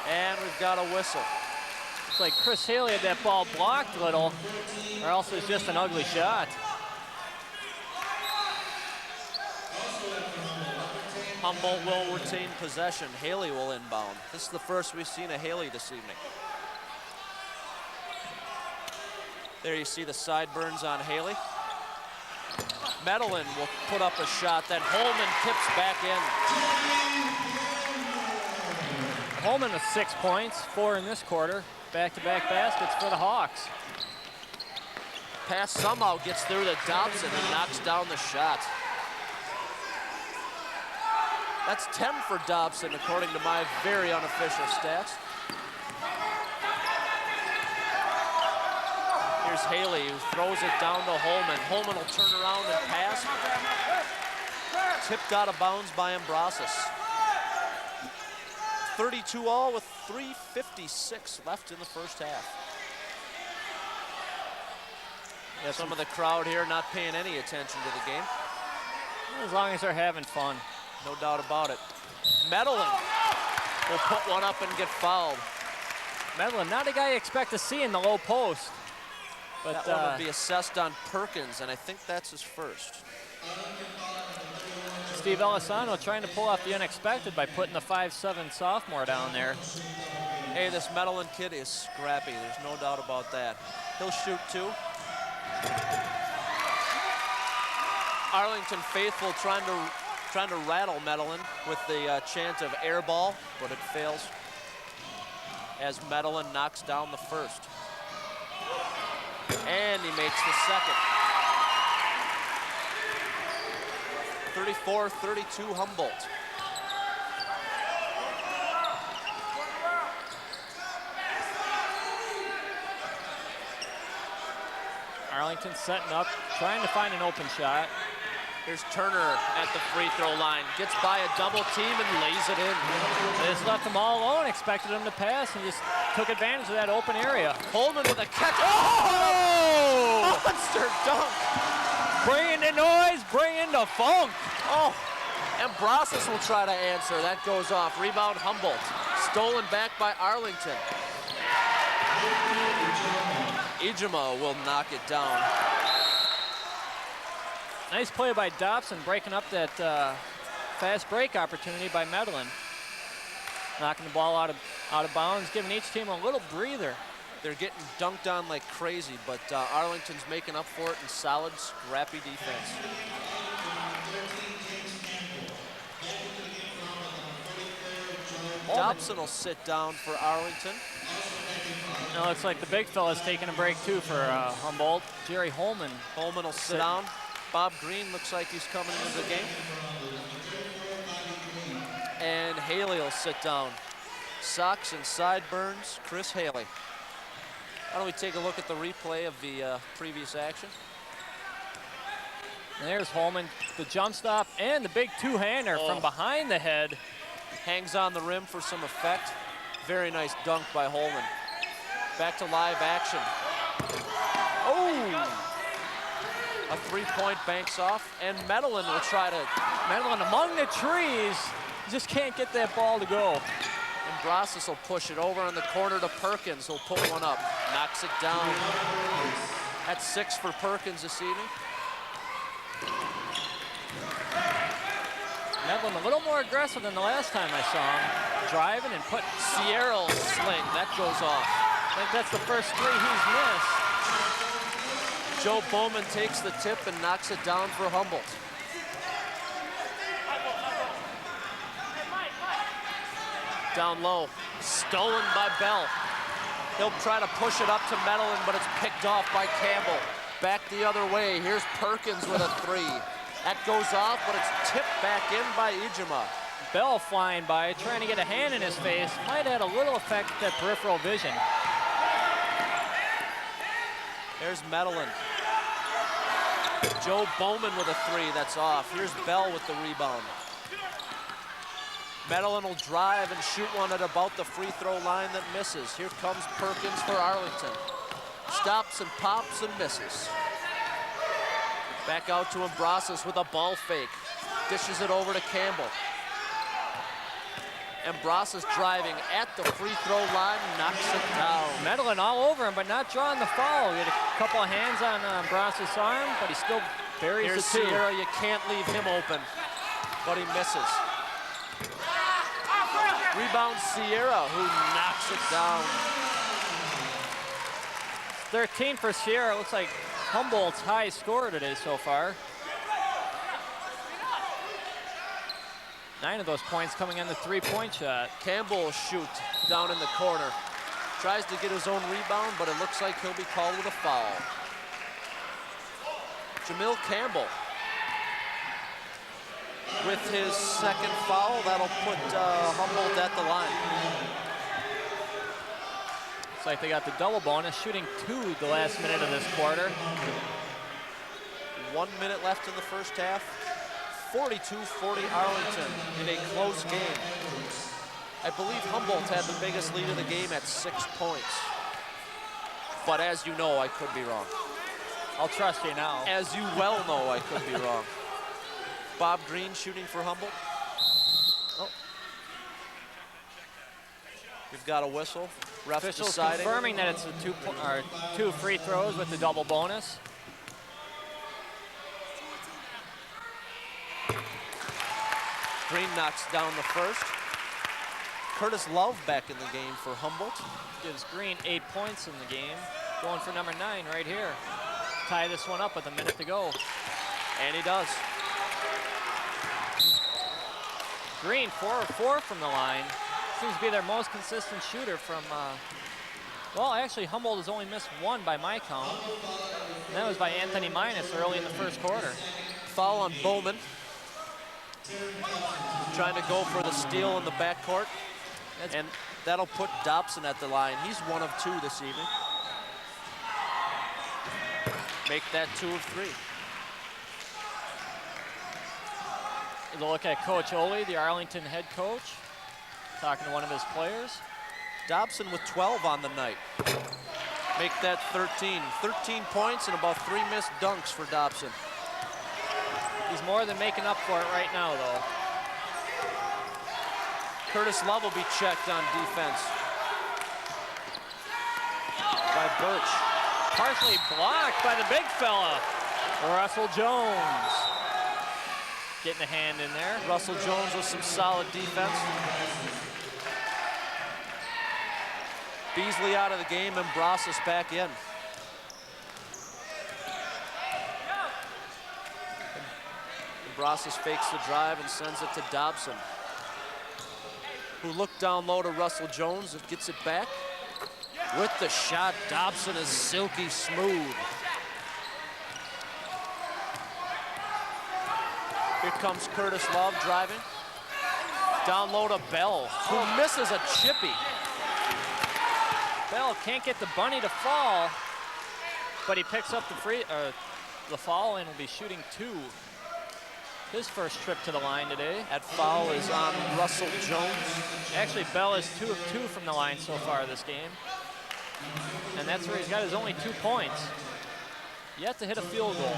And we've got a whistle. It's like Chris Haley had that ball blocked a little, or else it's just an ugly shot. Humboldt will retain possession. Haley will inbound. This is the first we've seen of Haley this evening. There you see the sideburns on Haley. Medellin will put up a shot, then Holman tips back in. Holman with 6 points, 4 in this quarter. Back-to-back baskets for the Hawks. Pass somehow gets through to Dobson and knocks down the shot. That's 10 for Dobson, according to my very unofficial stats. Here's Haley, who throws it down to Holman. Holman will turn around and pass. Tipped out of bounds by Ambrosas. 32 all with 3:56 left in the first half. Yeah, some of the crowd here not paying any attention to the game. As long as they're having fun. No doubt about it. Medellin will put one up and get fouled. Medellin, not a guy you expect to see in the low post. But that one will be assessed on Perkins, and I think that's his first. Steve Elisano trying to pull off the unexpected by putting the 5'7" sophomore down there. Hey, this Medellin kid is scrappy. There's no doubt about that. He'll shoot 2. Arlington faithful trying to rattle Medellin with the chant of air ball, but it fails as Medellin knocks down the first. And he makes the second. 34-32 Humboldt. Arlington setting up, trying to find an open shot. Here's Turner at the free throw line. Gets by a double team and lays it in. They just left them all alone, expected them to pass, and just took advantage of that open area. Holman with a catch. Oh! Monster dunk. Bring in the noise, bring in the funk. Oh, and Brasas will try to answer. That goes off. Rebound Humboldt. Stolen back by Arlington. Ijima will knock it down. Nice play by Dobson, breaking up that fast break opportunity by Medlin. Knocking the ball out of bounds, giving each team a little breather. They're getting dunked on like crazy, but Arlington's making up for it in solid, scrappy defense. Dobson will sit down for Arlington. It looks like the big fella's taking a break too for Humboldt. Jerry Holman. Holman will sit down. Bob Green looks like he's coming into the game. And Haley will sit down. Socks and sideburns, Chris Haley. Why don't we take a look at the replay of the previous action? And there's Holman, the jump stop and the big two-hander from behind the head. Hangs on the rim for some effect. Very nice dunk by Holman. Back to live action. Oh! A three-point banks off, and Medlin will try to... Medlin among the trees, just can't get that ball to go. And Brasas will push it over in the corner to Perkins. He'll pull one up, knocks it down. That's 6 for Perkins this evening. Medlin a little more aggressive than the last time I saw him. Driving and putting... Sierra will sling, that goes off. I think that's the first 3 he's missed. Joe Bowman takes the tip and knocks it down for Humboldt. Down low, stolen by Bell. He'll try to push it up to Medlin, but it's picked off by Campbell. Back the other way, here's Perkins with a 3. That goes off, but it's tipped back in by Ijima. Bell flying by, trying to get a hand in his face. Might add a little effect to that peripheral vision. There's Medlin. Joe Bowman with a 3, that's off. Here's Bell with the rebound. Medlin will drive and shoot one at about the free throw line that misses. Here comes Perkins for Arlington. Stops and pops and misses. Back out to Ambrosas with a ball fake. Dishes it over to Campbell. Ambrosas driving at the free throw line, knocks it down. Medlin all over him, but not drawing the foul. He had a couple of hands on Ambrosas' arm, but he still buries Here's the 2. Sierra, you can't leave him open, but he misses. Rebound Sierra, who knocks it down. 13 for Sierra. Looks like Humboldt's high scorer today so far. 9 of those points coming on the 3-point shot. Campbell will shoot down in the corner. Tries to get his own rebound, but it looks like he'll be called with a foul. Jamil Campbell with his 2nd foul. That'll put Humboldt at the line. Looks like they got the double bonus, shooting 2 the last minute of this quarter. 1 minute left in the first half. 42-40 Arlington in a close game. I believe Humboldt had the biggest lead of the game at 6 points. But as you know, I could be wrong. I'll trust you now. As you well know, I could be wrong. Bob Green shooting for Humboldt. Oh. We've got a whistle. Ref Officials deciding. confirming that it's a 2 free throws with the double bonus. Green knocks down the first. Curtis Love back in the game for Humboldt. Gives Green 8 points in the game. Going for number 9 right here. Tie this one up with a minute to go. And he does. Green 4 of 4 from the line. Seems to be their most consistent shooter from, well, actually Humboldt has only missed 1 by my count. And that was by Anthony Minus early in the first quarter. Foul on Bowman. trying to go for the steal in the backcourt. And that'll put Dobson at the line. He's 1 of 2 this evening. Make that 2 of 3. A look at Coach Ole, the Arlington head coach, talking to one of his players. Dobson with 12 on the night. Make that 13. 13 points and about 3 missed dunks for Dobson. He's more than making up for it right now, though. Curtis Love will be checked on defense by Birch. Partially blocked by the big fella, Russell Jones. Getting a hand in there. Russell Jones with some solid defense. Beasley out of the game and Brasas back in. And Brasas fakes the drive and sends it to Dobson, who looked down low to Russell Jones and gets it back. With the shot, Dobson is silky smooth. Here comes Curtis Love driving. Down low to Bell, who misses a chippy. Bell can't get the bunny to fall, but he picks up the fall and will be shooting 2. His first trip to the line today. That foul is on Russell Jones. Actually, Bell is 2 of 2 from the line so far this game. And that's where he's got his only 2 points. Yet to hit a field goal.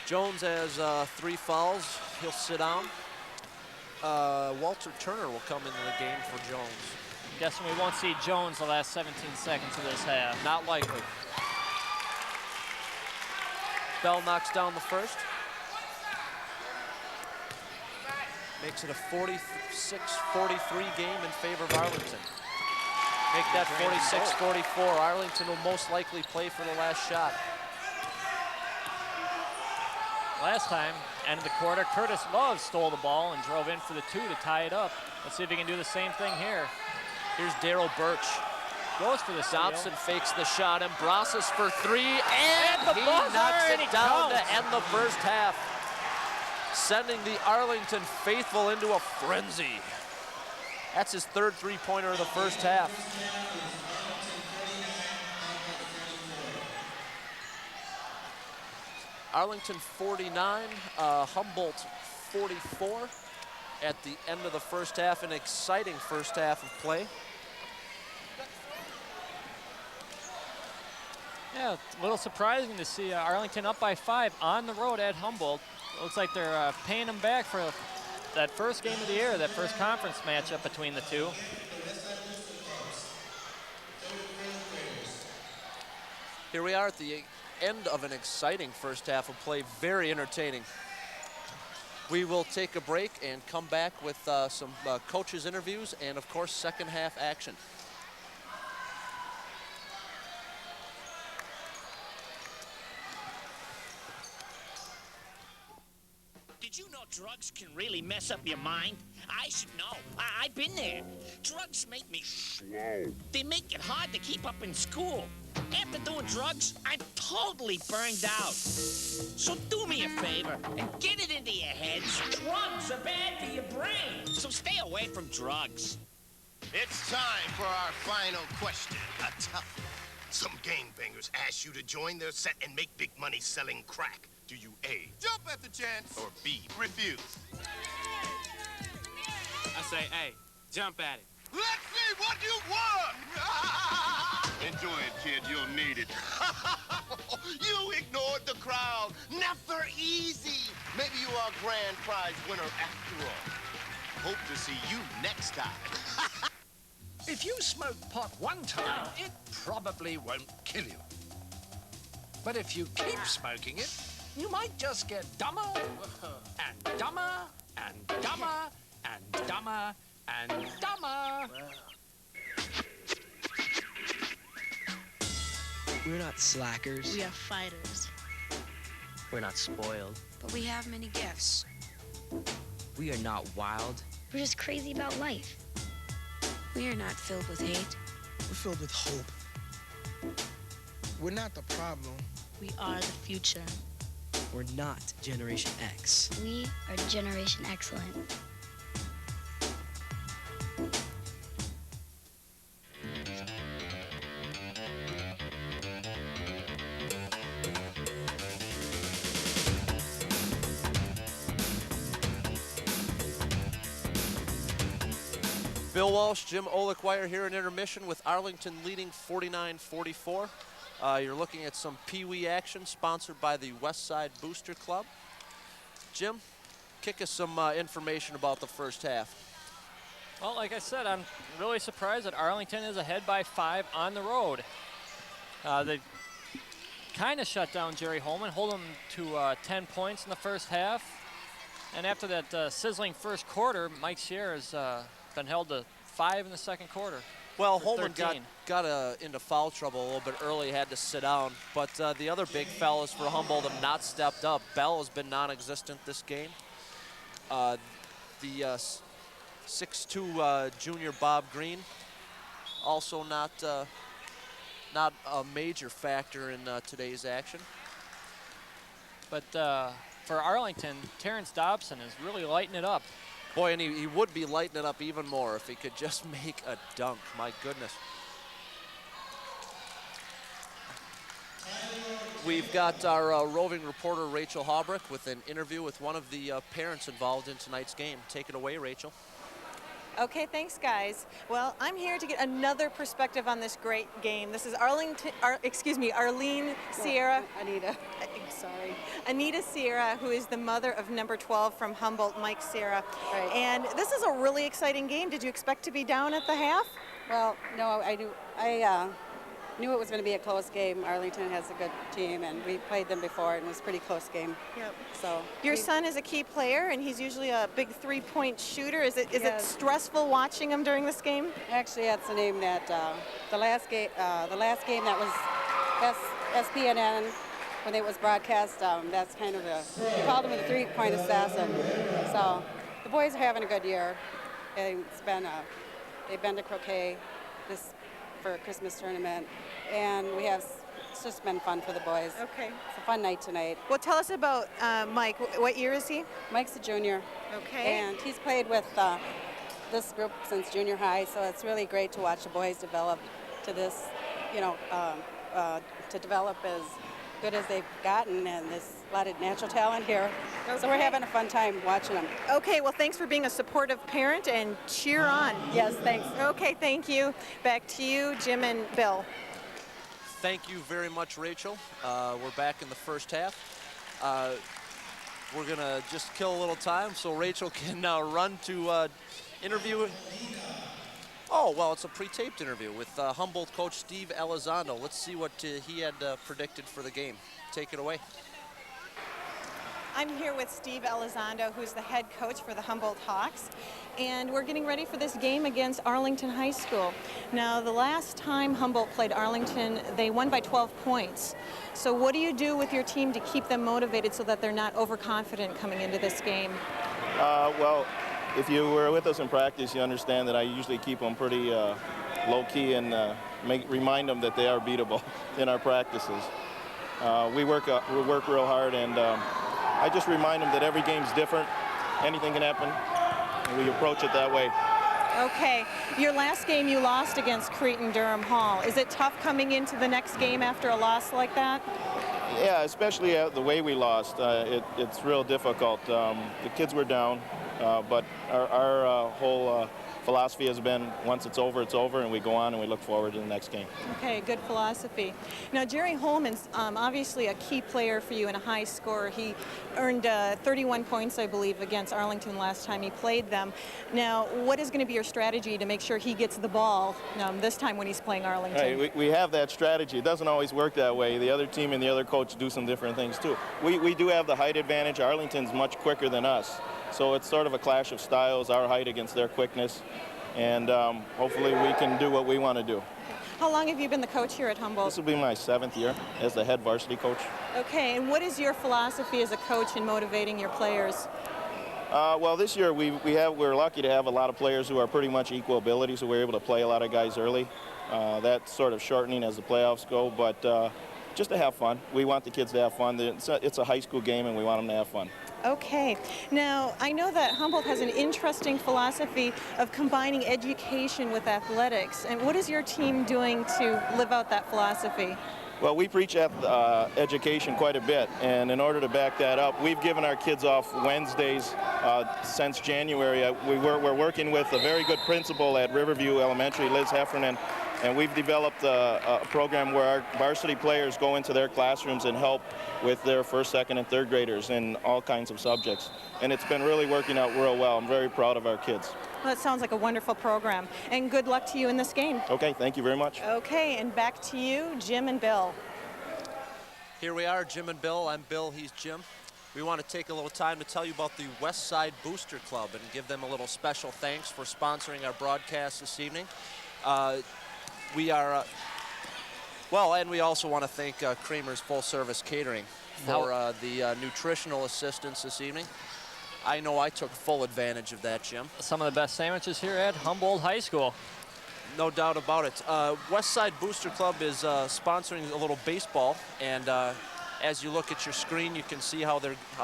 Jones has 3 fouls. He'll sit down. Walter Turner will come into the game for Jones. Guessing we won't see Jones the last 17 seconds of this half. Not likely. Bell knocks down the first. Makes it a 46-43 game in favor of Arlington. Make that 46-44. Arlington will most likely play for the last shot. Last time, end of the quarter, Curtis Love stole the ball and drove in for the 2 to tie it up. Let's see if he can do the same thing here. Here's Daryl Birch. Goes for the steal. Dobson fakes the shot and Brasas for 3, and the he buzzer, knocks and it he down counts. to end the first half, sending the Arlington faithful into a frenzy. That's his 3rd three-pointer of the first half. Arlington 49, Humboldt 44 at the end of the first half. An exciting first half of play. Yeah, a little surprising to see Arlington up by 5 on the road at Humboldt. Looks like they're paying them back for that first game of the year, that first conference matchup between the 2. Here we are at the end of an exciting first half of play, very entertaining. We will take a break and come back with some coaches' interviews and, of course, second half action. Did you know drugs can really mess up your mind? I should know. I've been there. Drugs make me slow. They make it hard to keep up in school. After doing drugs, I'm totally burned out. So do me a favor and get it into your heads. Drugs are bad for your brain. So stay away from drugs. It's time for our final question. A tough one. Some gangbangers ask you to join their set and make big money selling crack. Do you A, jump at the chance, or B, refuse? I say, hey, jump at it. Let's see what you won! Enjoy it, kid. You'll need it. You ignored the crowd. Never easy. Maybe you are a grand prize winner after all. Hope to see you next time. If you smoke pot one time, it probably won't kill you. But if you keep smoking it, you might just get dumber and dumber and dumber and dumber and dumber. We're not slackers. We are fighters. We're not spoiled. But we have many gifts. We are not wild. We're just crazy about life. We are not filled with hate. We're filled with hope. We're not the problem. We are the future. We're not Generation X. We are Generation Excellent. Bill Walsh, Jim Olikwire here in intermission with Arlington leading 49-44. You're looking at some Pee Wee action sponsored by the West Side Booster Club. Jim, kick us some information about the first half. Well, like I said, I'm really surprised that Arlington is ahead by 5 on the road. They kind of shut down Jerry Holman, hold him to 10 points in the first half. And after that sizzling first quarter, Mike Sierra's been held to 5 in the second quarter. Well, Holman got into foul trouble a little bit early, had to sit down. But the other big fellas for Humboldt have not stepped up. Bell has been non-existent this game. The 6'2" junior Bob Green, also not a major factor in today's action. But for Arlington, Terrence Dobson is really lighting it up. Boy, and he would be lighting it up even more if he could just make a dunk. My goodness. We've got our roving reporter, Rachel Haubrick, with an interview with one of the parents involved in tonight's game. Take it away, Rachel. Okay, thanks, guys. Well, I'm here to get another perspective on this great game. This is Arlene Sierra. Anita. Sorry. Anita Sierra, who is the mother of number 12 from Humboldt, Mike Sierra. Right. And this is a really exciting game. Did you expect to be down at the half? Well, no, I knew it was going to be a close game. Arlington has a good team, and we played them before, and it was a pretty close game. Yep. So your son is a key player, and he's usually a big three-point shooter. Is it Yes. stressful watching him during this game? Actually, that's the name that the last game that was SPNN when it was broadcast. That's kind of we called him the three-point assassin. So the boys are having a good year. They've been to croquet for a Christmas tournament, and it's just been fun for the boys. Okay. It's a fun night tonight. Well, tell us about Mike. What year is he? Mike's a junior. Okay. And he's played with this group since junior high, so it's really great to watch the boys develop to this, to develop as good as they've gotten, and there's a lot of natural talent here. Okay. So we're having a fun time watching them. Okay, well, thanks for being a supportive parent, and cheer on. Yes, thanks. Okay, thank you. Back to you, Jim and Bill. Thank you very much, Rachel. We're back in the first half. We're going to just kill a little time so Rachel can run to interview. Oh, well, it's a pre-taped interview with Humboldt coach Steve Elizondo. Let's see what he had predicted for the game. Take it away. I'm here with Steve Elizondo, who's the head coach for the Humboldt Hawks, and we're getting ready for this game against Arlington High School. Now, the last time Humboldt played Arlington, they won by 12 points. So what do you do with your team to keep them motivated so that they're not overconfident coming into this game? Well, if you were with us in practice, you understand that I usually keep them pretty low-key and remind them that they are beatable in our practices. We work real hard, and I just remind them that every game's different. Anything can happen, and we approach it that way. Okay. Your last game you lost against Cretin-Durham Hall. Is it tough coming into the next game after a loss like that? Yeah, especially the way we lost. It's real difficult. The kids were down, but our whole philosophy has been once it's over, and we go on and we look forward to the next game. Okay, good philosophy. Now, Jerry Holman's obviously a key player for you and a high scorer. He earned 31 points, I believe, against Arlington last time he played them. Now, what is going to be your strategy to make sure he gets the ball this time when he's playing Arlington? Hey, we have that strategy. It doesn't always work that way. The other team and the other coach do some different things, too. We do have the height advantage. Arlington's much quicker than us. So it's sort of a clash of styles, our height against their quickness. And hopefully we can do what we want to do. How long have you been the coach here at Humboldt? This will be my 7th year as the head varsity coach. Okay, and what is your philosophy as a coach in motivating your players? Well, this year we're lucky to have a lot of players who are pretty much equal ability, so we're able to play a lot of guys early. That's sort of shortening as the playoffs go, but Just to have fun. We want the kids to have fun. It's a high school game, and we want them to have fun. Okay. Now, I know that Humboldt has an interesting philosophy of combining education with athletics. And what is your team doing to live out that philosophy? Well, we preach education quite a bit, and in order to back that up, we've given our kids off Wednesdays since January. We're working with a very good principal at Riverview Elementary, Liz Heffernan, and we've developed a program where our varsity players go into their classrooms and help with their first, second, and third graders in all kinds of subjects. And it's been really working out real well. I'm very proud of our kids. Well, that sounds like a wonderful program. And good luck to you in this game. Okay, thank you very much. Okay, and back to you, Jim and Bill. Here we are, Jim and Bill. I'm Bill, he's Jim. We want to take a little time to tell you about the West Side Booster Club and give them a little special thanks for sponsoring our broadcast this evening. We are, and we also want to thank Kramer's Full Service Catering for the nutritional assistance this evening. I know I took full advantage of that, Jim. Some of the best sandwiches here at Humboldt High School. No doubt about it. West Side Booster Club is sponsoring a little baseball, and as you look at your screen, you can see how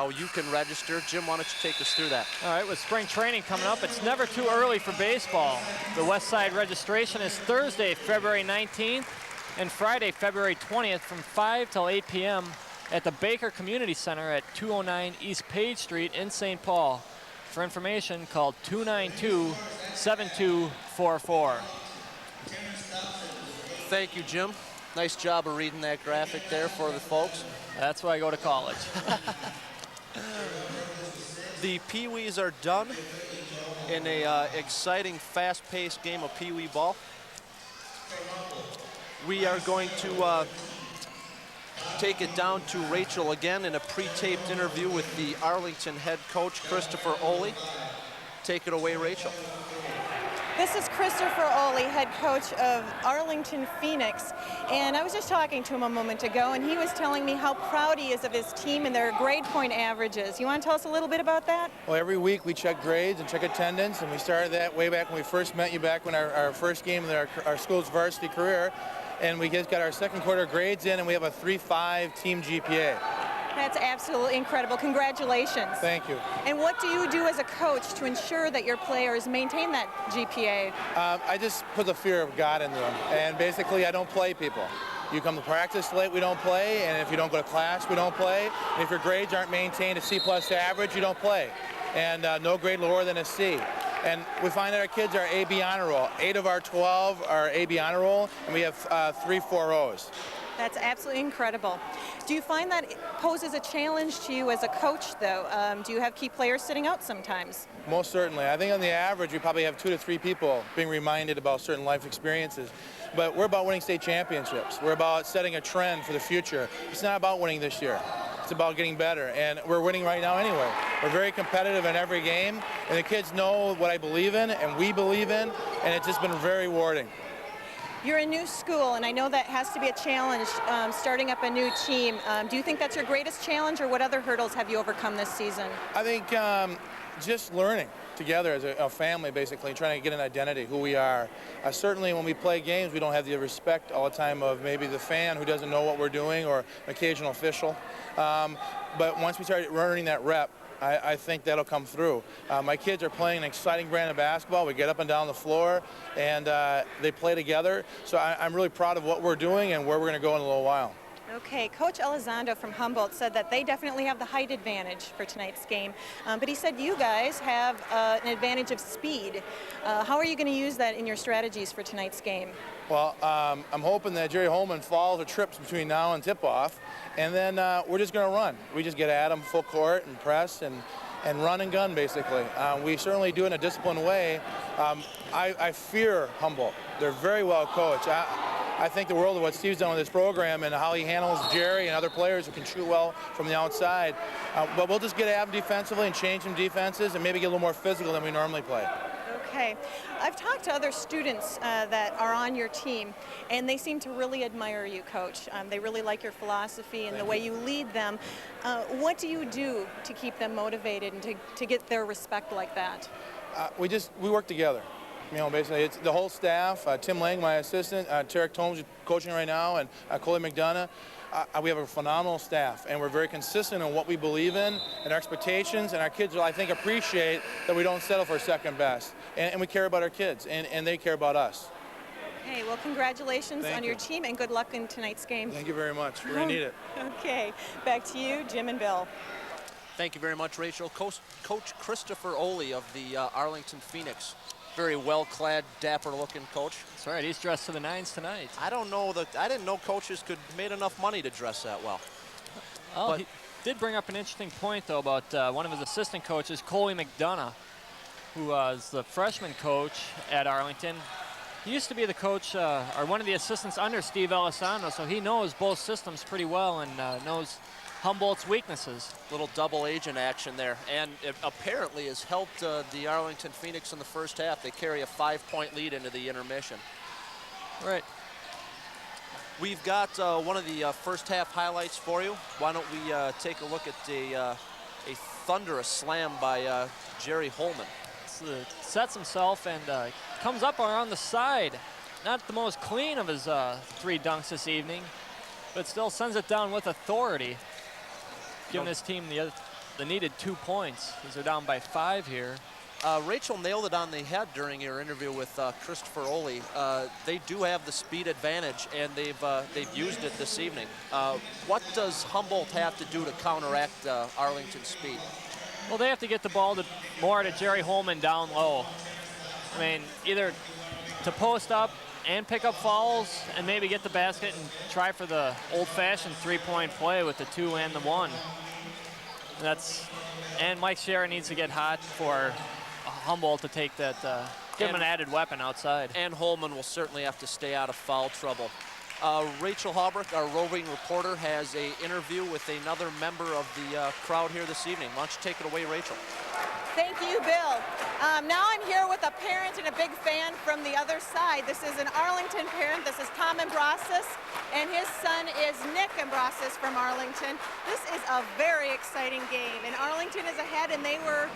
you can register. Jim, why don't you take us through that? All right, with spring training coming up, it's never too early for baseball. The West Side registration is Thursday, February 19th, and Friday, February 20th from 5 till 8 p.m. at the Baker Community Center at 209 East Page Street in St. Paul. For information, call 292-7244. Thank you, Jim. Nice job of reading that graphic there for the folks. That's why I go to college. The Pee-wees are done in a exciting, fast-paced game of Pee-wee ball. We are going to take it down to Rachel again in a pre-taped interview with the Arlington head coach, Christopher Oley. Take it away, Rachel. This is Christopher Oley, head coach of Arlington Phoenix, and I was just talking to him a moment ago, and he was telling me how proud he is of his team and their grade point averages. You want to tell us a little bit about that? Well, every week we check grades and check attendance, and we started that way back when we first met you, back when our first game in our school's varsity career, and we just got our second quarter grades in, and we have a 3.5 team GPA. That's absolutely incredible. Congratulations. Thank you. And what do you do as a coach to ensure that your players maintain that GPA? I just put the fear of God into them. And basically, I don't play people. You come to practice late, we don't play. And if you don't go to class, we don't play. And if your grades aren't maintained at C+ average, you don't play. And no grade lower than a C. And we find that our kids are AB honor roll. 8 of our 12 are AB honor roll, and we have 3 4.0s. That's absolutely incredible. Do you find that it poses a challenge to you as a coach, though? Do you have key players sitting out sometimes? Most certainly. I think on the average, we probably have 2 to 3 people being reminded about certain life experiences. But we're about winning state championships. We're about setting a trend for the future. It's not about winning this year. It's about getting better, and we're winning right now anyway. We're very competitive in every game, and the kids know what I believe in, and we believe in, and it's just been very rewarding. You're a new school, and I know that has to be a challenge, starting up a new team. Do you think that's your greatest challenge, or what other hurdles have you overcome this season? I think just learning together as a family, basically, trying to get an identity, who we are. Certainly when we play games, we don't have the respect all the time of maybe the fan who doesn't know what we're doing, or an occasional official. But once we start earning that rep, I think that'll come through. My kids are playing an exciting brand of basketball. We get up and down the floor, and they play together. So I'm really proud of what we're doing and where we're going to go in a little while. Okay, Coach Elizondo from Humboldt said that they definitely have the height advantage for tonight's game, but he said you guys have an advantage of speed. How are you going to use that in your strategies for tonight's game? Well, I'm hoping that Jerry Holman follows the trips between now and tip-off, and then we're just going to run. We just get at them full court and press and run and gun, basically. We certainly do it in a disciplined way. I fear Humboldt. They're very well coached. I think the world of what Steve's done with this program and how he handles Jerry and other players who can shoot well from the outside. But we'll just get at them defensively and change some defenses and maybe get a little more physical than we normally play. Okay. I've talked to other students that are on your team, and they seem to really admire you, Coach. They really like your philosophy and the way you lead them. What do you do to keep them motivated and to get their respect like that? We work together. You know, basically, it's the whole staff. Tim Lang, my assistant, Tarek Tomes, coaching right now, and Coley McDonough. We have a phenomenal staff, and we're very consistent in what we believe in and our expectations, and our kids will, I think, appreciate that we don't settle for second best. And we care about our kids, and they care about us. Okay, well, congratulations on your team, and good luck in tonight's game. Thank you very much. We're going to need it. Okay, back to you, Jim and Bill. Thank you very much, Rachel. Coach Christopher Oley of the Arlington Phoenix. Very well-clad, dapper-looking coach. That's right, he's dressed to the nines tonight. I didn't know coaches could made enough money to dress that well. Oh, he did bring up an interesting point, though, about one of his assistant coaches, Coley McDonough, who was the freshman coach at Arlington. He used to be the coach, or one of the assistants under Steve Elizondo, so he knows both systems pretty well and knows Humboldt's weaknesses. Little double agent action there, and it apparently has helped the Arlington Phoenix in the first half. They carry a 5-point lead into the intermission. Right. We've got one of the first half highlights for you. Why don't we take a look at a thunderous slam by Jerry Holman. Sets himself and comes up around the side. Not the most clean of his 3 dunks this evening, but still sends it down with authority, giving his team the needed 2 points as they're down by 5 here. Rachel nailed it on the head during your interview with Christopher Oley. They do have the speed advantage, and they've used it this evening. What does Humboldt have to do to counteract Arlington's speed? Well, they have to get the ball more to Jerry Holman down low. I mean, either to post up and pick up fouls and maybe get the basket and try for the old-fashioned 3-point play with the 2 and the 1. And Mike Scherer needs to get hot for Humboldt to take that, give him an added weapon outside. And Holman will certainly have to stay out of foul trouble. Rachel Halbrook, our roving reporter, has an interview with another member of the crowd here this evening. Why don't you take it away, Rachel? Thank you, Bill. Now I'm here with a parent and a big fan from the other side. This is an Arlington parent. This is Tom Ambrasis, and his son is Nick Ambrasis from Arlington. This is a very exciting game, and Arlington is ahead, and they were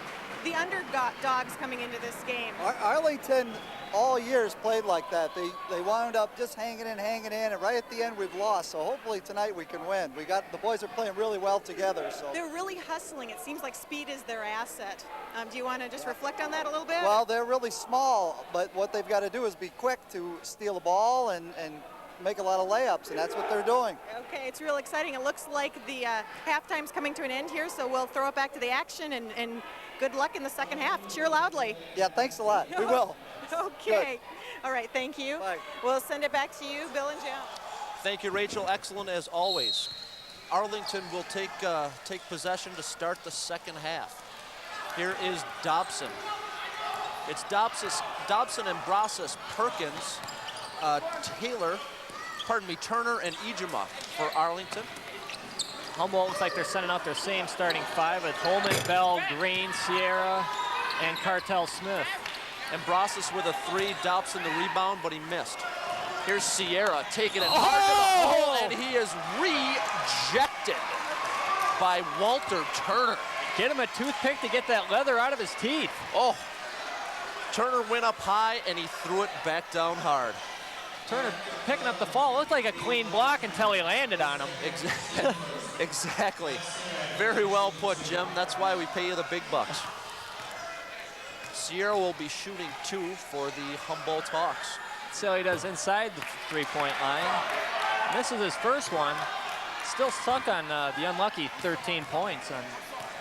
the underdogs coming into this game. Arlington all years played like that. They wound up just hanging in, and right at the end we've lost. So hopefully tonight we can win. The boys are playing really well together. So they're really hustling. It seems like speed is their asset. Do you want to just reflect on that a little bit? Well, they're really small, but what they've got to do is be quick to steal the ball and make a lot of layups, and that's what they're doing. Okay, it's real exciting. It looks like the halftime's coming to an end here, so we'll throw it back to the action, and good luck in the second half. Cheer loudly. Yeah, thanks a lot. We will. Okay. Good. All right, thank you. Bye. We'll send it back to you, Bill and Jim. Thank you, Rachel. Excellent as always. Arlington will take possession to start the second half. Here is Dobson. It's Dobson, Ambrasis, Perkins, Turner, and Ijima for Arlington. Humboldt looks like they're sending out their same starting 5 with Holman, Bell, Green, Sierra, and Cartel Smith. Ambrasis with a 3, Dobson the rebound, but he missed. Here's Sierra taking it hard to the hole, and he is rejected by Walter Turner. Get him a toothpick to get that leather out of his teeth. Oh, Turner went up high, and he threw it back down hard. Turner picking up the fall. Looked like a clean block until he landed on him. Exactly. Very well put, Jim. That's why we pay you the big bucks. Sierra will be shooting 2 for the Humboldt Hawks. See how he does inside the 3-point line. Misses his first one. Still stuck on the unlucky 13 points on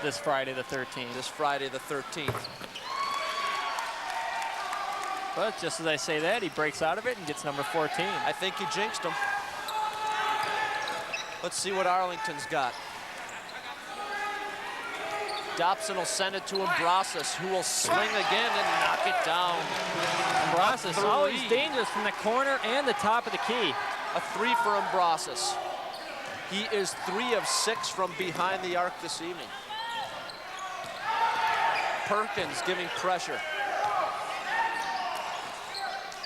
this Friday the 13th. This Friday the 13th. But just as I say that, he breaks out of it and gets number 14. I think he jinxed him. Let's see what Arlington's got. Dobson will send it to Ambrasis, who will swing again and knock it down. Ambrasis always dangerous from the corner and the top of the key. A 3 for Ambrasis. He is 3 of 6 from behind the arc this evening. Perkins giving pressure.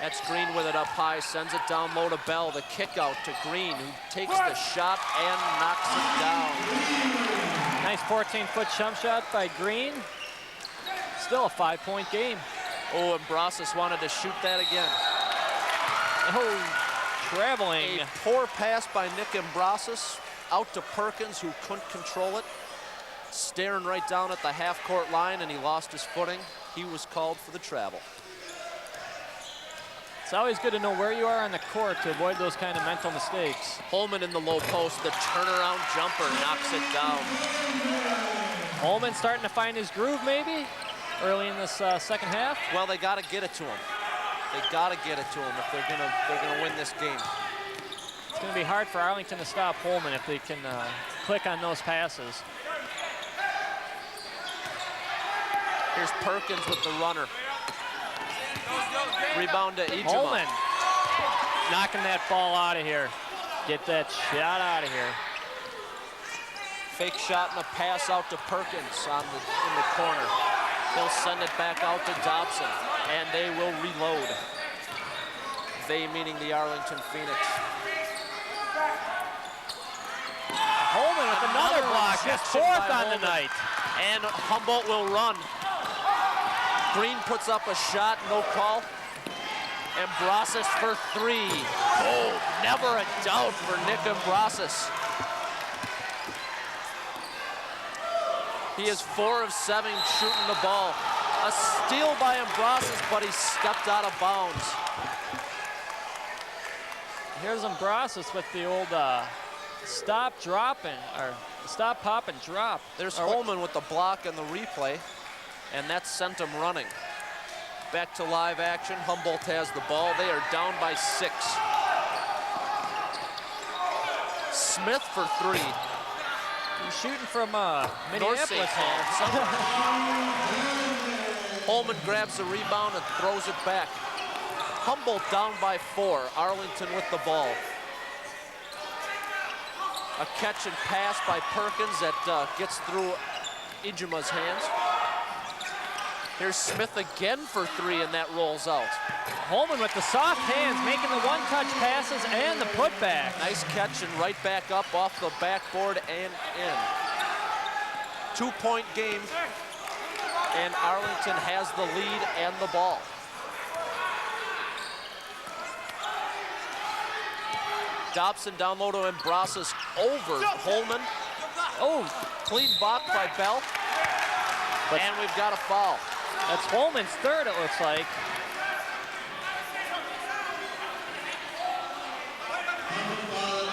That's Green with it up high, sends it down low to Bell. The kick out to Green, who takes the shot and knocks it down. Nice 14-foot jump shot by Green. Still a 5-point game. Oh, and Brasas wanted to shoot that again. Oh, traveling. A poor pass by Nick Ambrosas out to Perkins, who couldn't control it. Staring right down at the half-court line, and he lost his footing. He was called for the travel. It's always good to know where you are on the court to avoid those kind of mental mistakes. Holman in the low post, the turnaround jumper knocks it down. Holman starting to find his groove maybe early in this second half. Well, they got to get it to him. They got to get it to him if they're gonna win this game. It's going to be hard for Arlington to stop Holman if they can click on those passes. Here's Perkins with the runner. Rebound to Ijima. Holman knocking that ball out of here. Get that shot out of here. Fake shot and a pass out to Perkins in the corner. He'll send it back out to Dobson, and they will reload. They meaning the Arlington Phoenix. Holman with another block, his fourth on the night. And Humboldt will run. Green puts up a shot, no call. And Brasas for three. Oh, never a doubt for Nick Ambrosas. He is 4 of 7 shooting the ball. A steal by Ambrosas, but he stepped out of bounds. Here's Ambrosas with the old stop, drop, or stop, pop, and drop. There's Holman with the block and the replay, and that sent him running. Back to live action. Humboldt has the ball. They are down by 6. Smith for 3. He's shooting from Minneapolis. Holman grabs the rebound and throws it back. Humboldt down by 4. Arlington with the ball. A catch and pass by Perkins that gets through Ijima's hands. Here's Smith again for 3, and that rolls out. Holman with the soft hands, making the one-touch passes and the putback. Nice catch and right back up off the backboard and in. 2-point game, and Arlington has the lead and the ball. Dobson down low to Ambrosas over Holman. Oh, clean block by Bell. And we've got a foul. That's Holman's third, it looks like.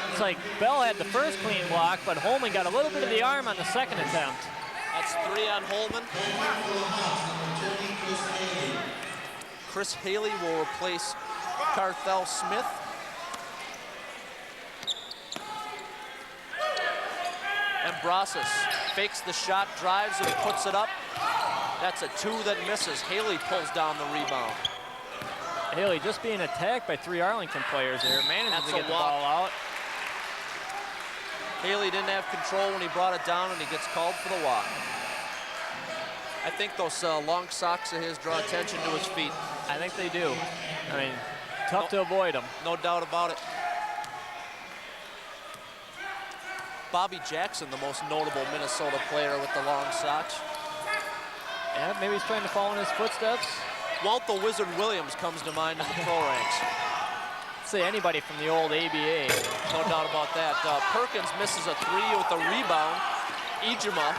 It's like Bell had the first clean block, but Holman got a little bit of the arm on the second attempt. That's 3 on Holman. Chris Haley will replace Carthel Smith. Ambrosas fakes the shot, drives and puts it up. That's a 2 that misses. Haley pulls down the rebound. Haley just being attacked by 3 Arlington players here. Manages to get the ball out. Haley didn't have control when he brought it down, and he gets called for the walk. I think those long socks of his draw attention to his feet. I think they do. I mean, tough to avoid them. No doubt about it. Bobby Jackson, the most notable Minnesota player with the long socks. Yeah, maybe he's trying to follow in his footsteps. Walt the Wizard Williams comes to mind in the pro ranks. Say anybody from the old ABA. No doubt about that. Perkins misses a 3 with a rebound. Ijima.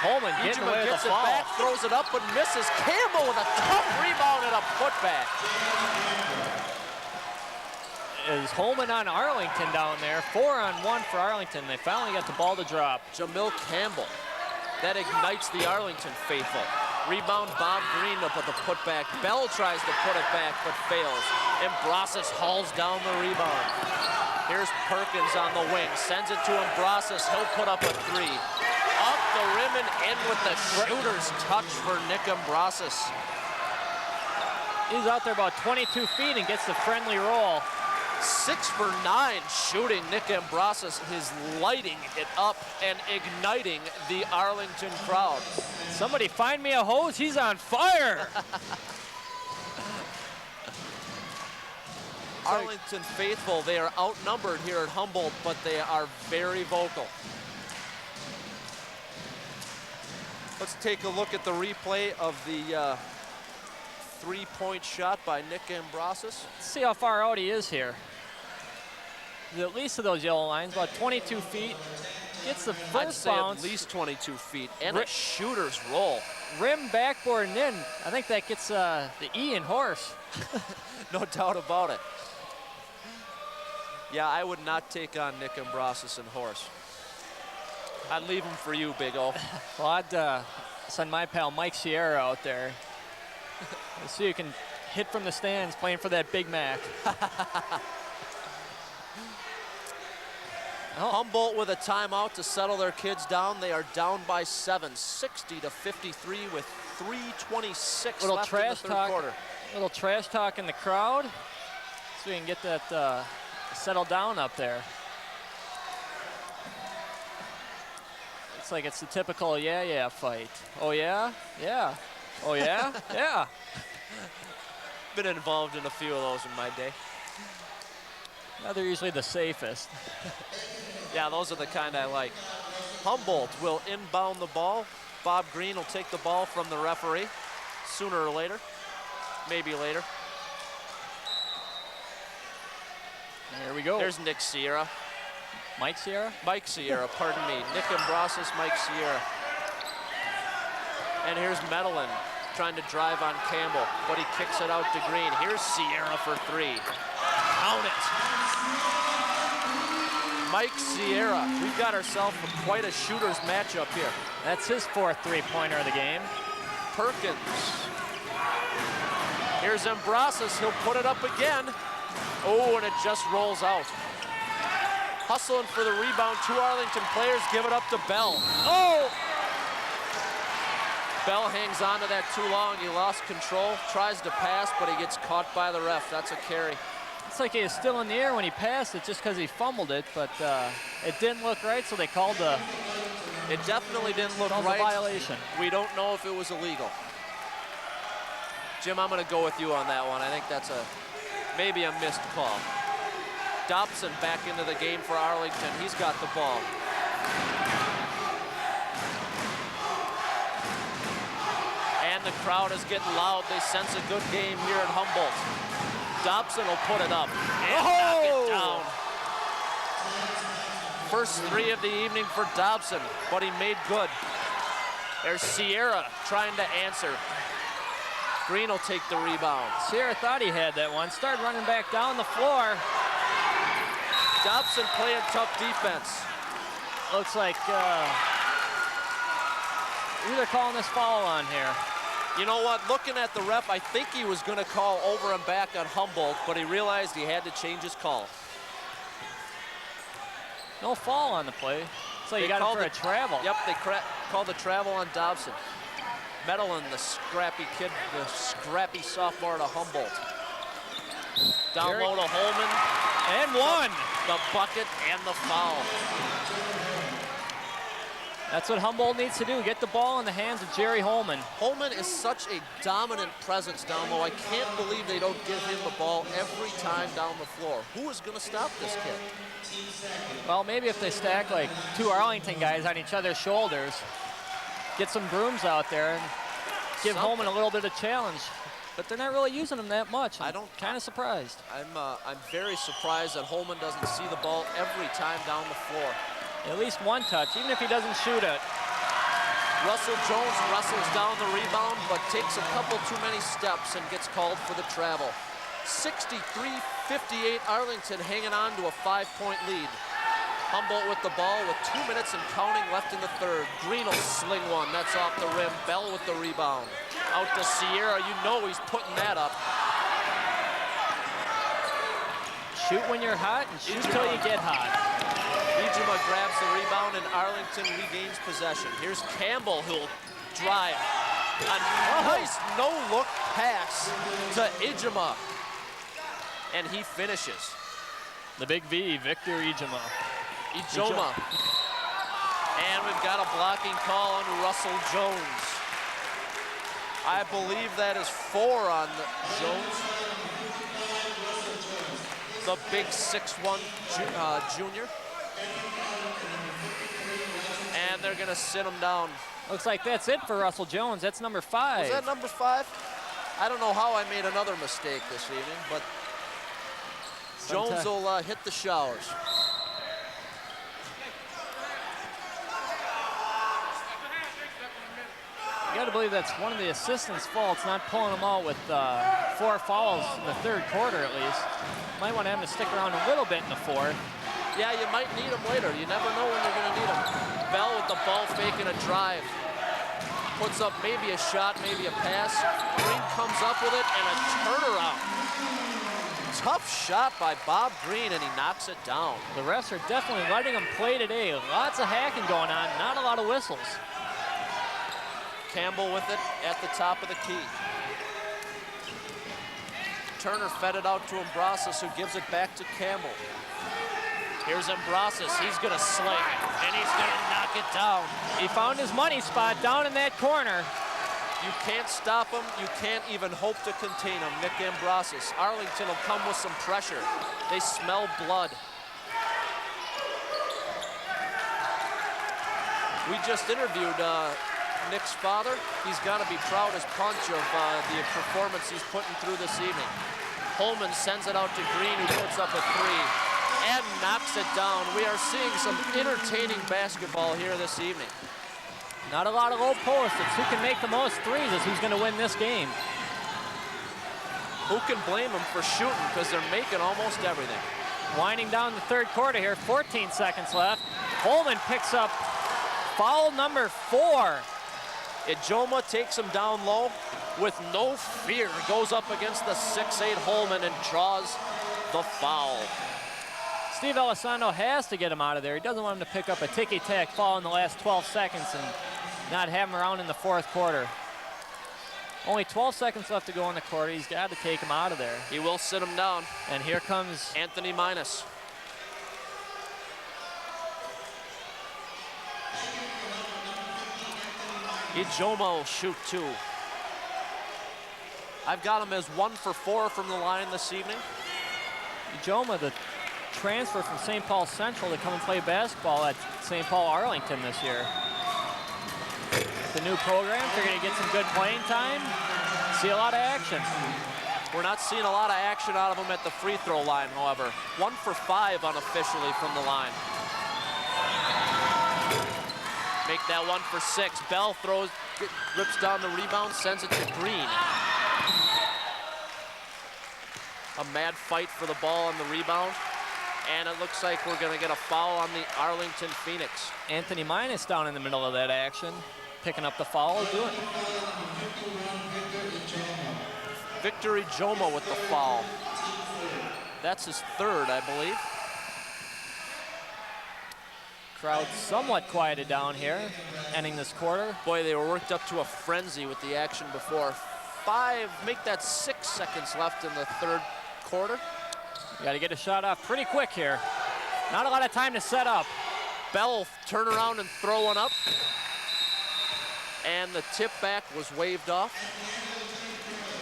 Holman getting away with gets the it foul. back, throws it up, but misses. Campbell with a tough rebound and a putback. Is Holman on Arlington down there. 4-on-1 for Arlington. They finally got the ball to drop. Jamil Campbell. That ignites the Arlington faithful. Rebound Bob Green up with the putback. Bell tries to put it back, but fails. Ambrosas hauls down the rebound. Here's Perkins on the wing. Sends it to Ambrosas. He'll put up a 3. Up the rim and in with the shooter's touch for Nick Ambrosas. He's out there about 22 feet and gets the friendly roll. 6 for 9 shooting. Nick Ambrosas is lighting it up and igniting the Arlington crowd. Somebody find me a hose, he's on fire. Arlington faithful, they are outnumbered here at Humboldt, but they are very vocal. Let's take a look at the replay of the three-point shot by Nick Ambrasis. Let's see how far out he is here. At least of those yellow lines, about 22 feet. Gets the first I'd say bounce. at least 22 feet, and a shooter's roll. Rim backboard and in. I think that gets the E in horse. No doubt about it. Yeah, I would not take on Nick Ambrasis and horse. I'd leave him for you, Big O. Well, I'd send my pal Mike Sierra out there. Let's see who can hit from the stands playing for that Big Mac. Humboldt with a timeout to settle their kids down. They are down by 7, 60-53 with 3:26 left in the third quarter. Little trash talk in the crowd, so we can get that settled down up there. It's like it's the typical yeah fight. Oh yeah, yeah. Oh yeah, yeah. Been involved in a few of those in my day. Now they're usually the safest. Yeah, those are the kind I like. Humboldt will inbound the ball. Bob Green will take the ball from the referee sooner or later, maybe later. Here we go. There's Nick Sierra. Mike Sierra? Mike Sierra, pardon me. Nick Ambrasis, Mike Sierra. And here's Medellin trying to drive on Campbell, but he kicks it out to Green. Here's Sierra for three. Count it. Mike Sierra. We've got ourselves quite a shooter's matchup here. That's his fourth three-pointer of the game. Perkins. Here's Ambrasis. He'll put it up again. Oh, and it just rolls out. Hustling for the rebound. Two Arlington players give it up to Bell. Oh! Bell hangs on to that too long. He lost control. Tries to pass, but he gets caught by the ref. That's a carry. It's like he was still in the air when he passed it just because he fumbled it, but it didn't look right, so they called the... It definitely didn't look right. Violation. We don't know if it was illegal. Jim, I'm going to go with you on that one. I think that's maybe a missed call. Dobson back into the game for Arlington. He's got the ball. And the crowd is getting loud. They sense a good game here at Humboldt. Dobson will put it up and knock it down. First three of the evening for Dobson, but he made good. There's Sierra trying to answer. Green will take the rebound. Sierra thought he had that one. Started running back down the floor. Dobson playing tough defense. Looks like they're calling this foul on here. You know what, looking at the ref, I think he was gonna call over and back on Humboldt, but he realized he had to change his call. No foul on the play. So you got it for a travel. Yep, they called the travel on Dobson. Medellin, the scrappy kid, the scrappy sophomore to Humboldt. Down low to Holman. And one. The bucket and the foul. That's what Humboldt needs to do, get the ball in the hands of Jerry Holman. Holman is such a dominant presence down low. I can't believe they don't give him the ball every time down the floor. Who is going to stop this kid? Well, maybe if they stack like two Arlington guys on each other's shoulders, get some brooms out there and give Holman a little bit of challenge. But they're not really using him that much. I'm kind of surprised. I'm very surprised that Holman doesn't see the ball every time down the floor. At least one touch, even if he doesn't shoot it. Russell Jones wrestles down the rebound, but takes a couple too many steps and gets called for the travel. 63-58, Arlington hanging on to a 5-point lead. Humboldt with the ball with 2 minutes and counting left in the third. Green will sling one, that's off the rim. Bell with the rebound. Out to Sierra, you know he's putting that up. Shoot when you're hot and shoot till you get hot. Ijima grabs the rebound and Arlington regains possession. Here's Campbell who'll drive. A nice no-look pass to Ijima. And he finishes. The big V, Victor Ijima. Ijoma. And we've got a blocking call on Russell Jones. I believe that is 4 on Jones. The big 6'1" junior. And they're gonna sit him down. Looks like that's it for Russell Jones. That's number 5. Was that number 5? I don't know how I made another mistake this evening, but Jones will hit the showers. You got to believe that's one of the assistants' faults, not pulling them out with 4 fouls in the third quarter at least. Might want to have him to stick around a little bit in the fourth. Yeah, you might need him later. You never know when you're going to need him. Bell with the ball faking a drive. Puts up maybe a shot, maybe a pass. Green comes up with it and a turnaround. Tough shot by Bob Green, and he knocks it down. The refs are definitely letting him play today. Lots of hacking going on, not a lot of whistles. Campbell with it at the top of the key. Turner fed it out to Ambrosas, who gives it back to Campbell. Here's Ambrosas, he's gonna sling, and he's gonna knock it down. He found his money spot down in that corner. You can't stop him, you can't even hope to contain him, Nick Ambrosas. Arlington will come with some pressure. They smell blood. We just interviewed Nick's father. He's got to be proud as punch of the performance he's putting through this evening. Holman sends it out to Green, who puts up a 3 and knocks it down. We are seeing some entertaining basketball here this evening. Not a lot of low posts. It's who can make the most threes is who's going to win this game. Who can blame them for shooting, because they're making almost everything. Winding down the third quarter here, 14 seconds left. Holman picks up foul number 4. Ijoma takes him down low with no fear. Goes up against the 6'8" Holman and draws the foul. Steve Elizondo has to get him out of there. He doesn't want him to pick up a ticky-tack foul in the last 12 seconds and not have him around in the fourth quarter. Only 12 seconds left to go in the quarter. He's got to take him out of there. He will sit him down. And here comes Anthony Minus. Ijoma will shoot 2. I've got him as 1 for 4 from the line this evening. Ijoma, the transfer from St. Paul Central to come and play basketball at St. Paul Arlington this year. The new program, they're going to get some good playing time, see a lot of action. We're not seeing a lot of action out of him at the free throw line, however. 1 for 5 unofficially from the line. Make that 1 for 6. Bell rips down the rebound, sends it to Green. A mad fight for the ball on the rebound. And it looks like we're going to get a foul on the Arlington Phoenix. Anthony Minus down in the middle of that action, picking up the foul, doing it. Victor Ijoma with the foul. That's his 3rd, I believe. Crowd somewhat quieted down here, ending this quarter. Boy, they were worked up to a frenzy with the action before. Make that 6 seconds left in the third quarter. You got to get a shot off pretty quick here. Not a lot of time to set up. Bell turn around and throw one up. And the tip back was waved off.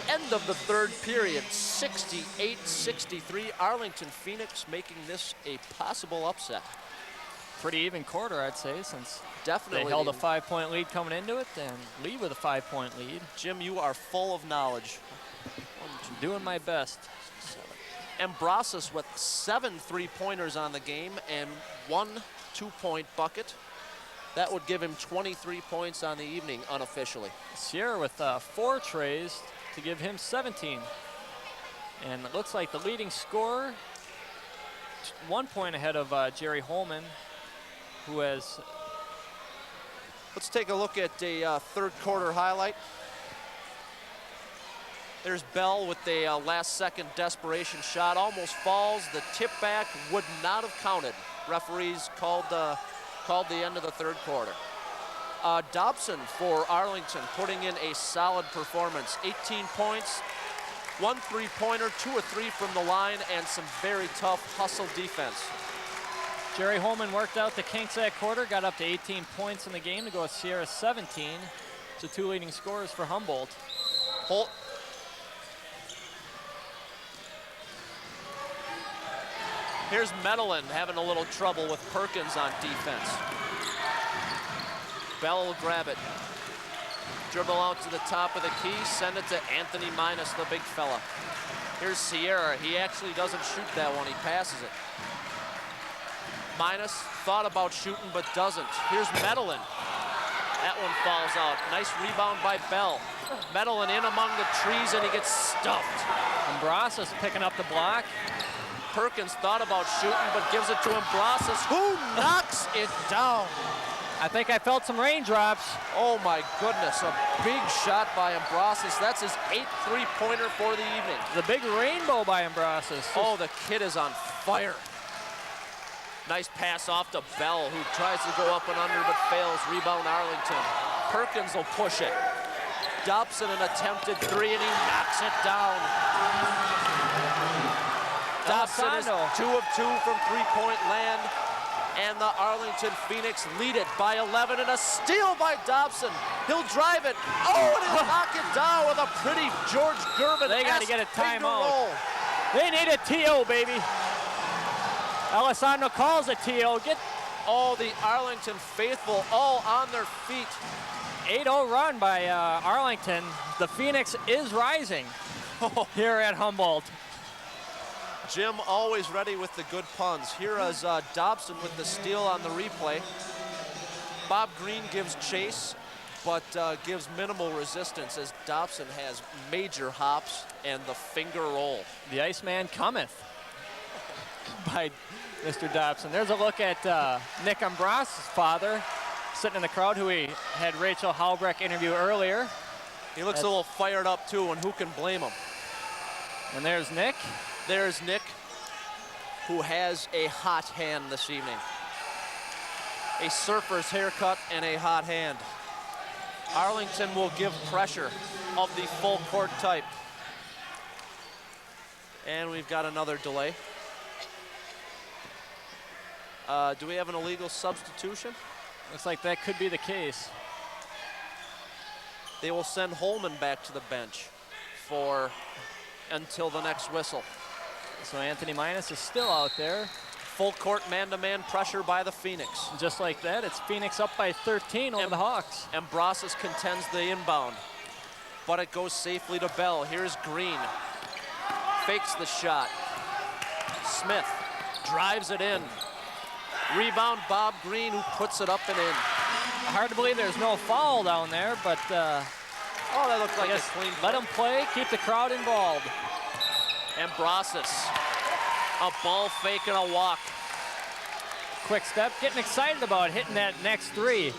End of the third period, 68-63. Arlington Phoenix making this a possible upset. Pretty even quarter, I'd say, since definitely they held a 5-point lead coming into it and lead with a 5-point lead. Jim, you are full of knowledge. I'm doing my best. Ambrosas with 7 3-pointers on the game and 1 2-point bucket. That would give him 23 points on the evening unofficially. Sierra with 4 trays to give him 17. And it looks like the leading scorer, 1 point ahead of Jerry Holman, who has... Let's take a look at a third quarter highlight. There's Bell with a last-second desperation shot. Almost falls. The tip back would not have counted. Referees called the end of the third quarter. Dobson for Arlington putting in a solid performance. 18 points, 1 3-pointer, 2 or 3 from the line, and some very tough hustle defense. Jerry Holman worked out the kinks that quarter, got up to 18 points in the game to go with Sierra 17. It's the 2 leading scorers for Humboldt. Here's Medellin having a little trouble with Perkins on defense. Bell will grab it. Dribble out to the top of the key, send it to Anthony Minus, the big fella. Here's Sierra. He actually doesn't shoot that one, he passes it. Minus thought about shooting but doesn't. Here's Medellin. That one falls out. Nice rebound by Bell. Medellin in among the trees and he gets stuffed. Ambrosas picking up the block. Perkins thought about shooting but gives it to Ambrosas, who knocks it down. I think I felt some raindrops. Oh my goodness, a big shot by Ambrosas. That's his 8th three-pointer for the evening. The big rainbow by Ambrosas. Oh, the kid is on fire. Nice pass off to Bell, who tries to go up and under but fails. Rebound Arlington. Perkins will push it. Dobson an attempted three and he knocks it down. Dobson is 2 of 2 from three-point land. And the Arlington Phoenix lead it by 11 and a steal by Dobson. He'll drive it. Oh, and he'll knock it down with a pretty George Gervin. They got to get a timeout. They need a TO, baby. Alessandro calls a TO. Get all the Arlington faithful all on their feet. 8-0 run by Arlington. The Phoenix is rising here at Humboldt. Jim always ready with the good puns. Here is Dobson with the steal on the replay. Bob Green gives chase, but gives minimal resistance as Dobson has major hops and the finger roll. The Iceman cometh by Mr. Dobson. There's a look at Nick Ambros's father sitting in the crowd, who we had Rachel Halbrecht interview earlier. He looks a little fired up too, and who can blame him? And there's Nick. There's Nick, who has a hot hand this evening. A surfer's haircut and a hot hand. Arlington will give pressure of the full court type. And we've got another delay. Do we have an illegal substitution? Looks like that could be the case. They will send Holman back to the bench until the next whistle. So Anthony Minus is still out there. Full court man-to-man pressure by the Phoenix. Just like that, it's Phoenix up by 13 over the Hawks. Ambrosas contends the inbound, but it goes safely to Bell. Here's Green. Fakes the shot. Smith drives it in. Rebound Bob Green, who puts it up and in. Hard to believe there's no foul down there, but oh, that looked like a clean play. Let them play, keep the crowd involved. Ambrosas, a ball fake and a walk. Quick step, getting excited about hitting that next three.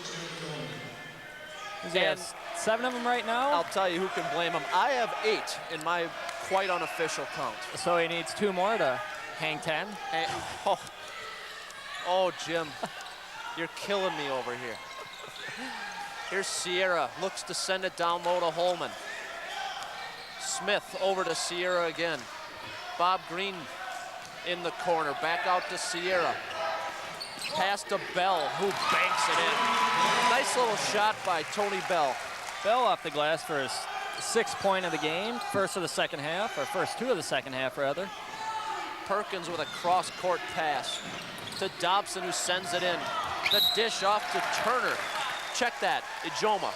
He has 7 of them right now. I'll tell you who can blame him. I have 8 in my quite unofficial count. So he needs 2 more to hang 10. Hey, oh, Jim, you're killing me over here. Here's Sierra, looks to send it down low to Holman. Smith over to Sierra again. Bob Green in the corner, back out to Sierra. Pass to Bell, who banks it in. Nice little shot by Tony Bell. Bell off the glass for his 6th point of the game, first of the second half, or first 2 of the second half, rather. Perkins with a cross-court pass to Dobson, who sends it in. The dish off to Turner. Check that, Ijoma.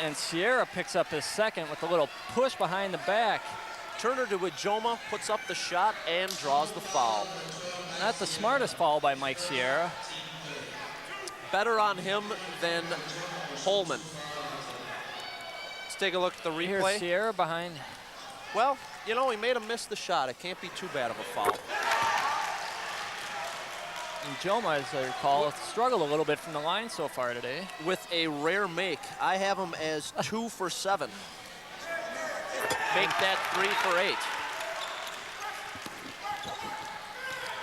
And Sierra picks up his 2nd with a little push behind the back. Turner to Ijoma, puts up the shot and draws the foul. Not the smartest foul by Mike Sierra. Better on him than Holman. Let's take a look at the replay. Here's Sierra behind. Well, you know, he made him miss the shot. It can't be too bad of a foul. And Ijoma, as I recall, struggled a little bit from the line so far today. With a rare make. I have him as 2 for 7. Make that 3 for 8.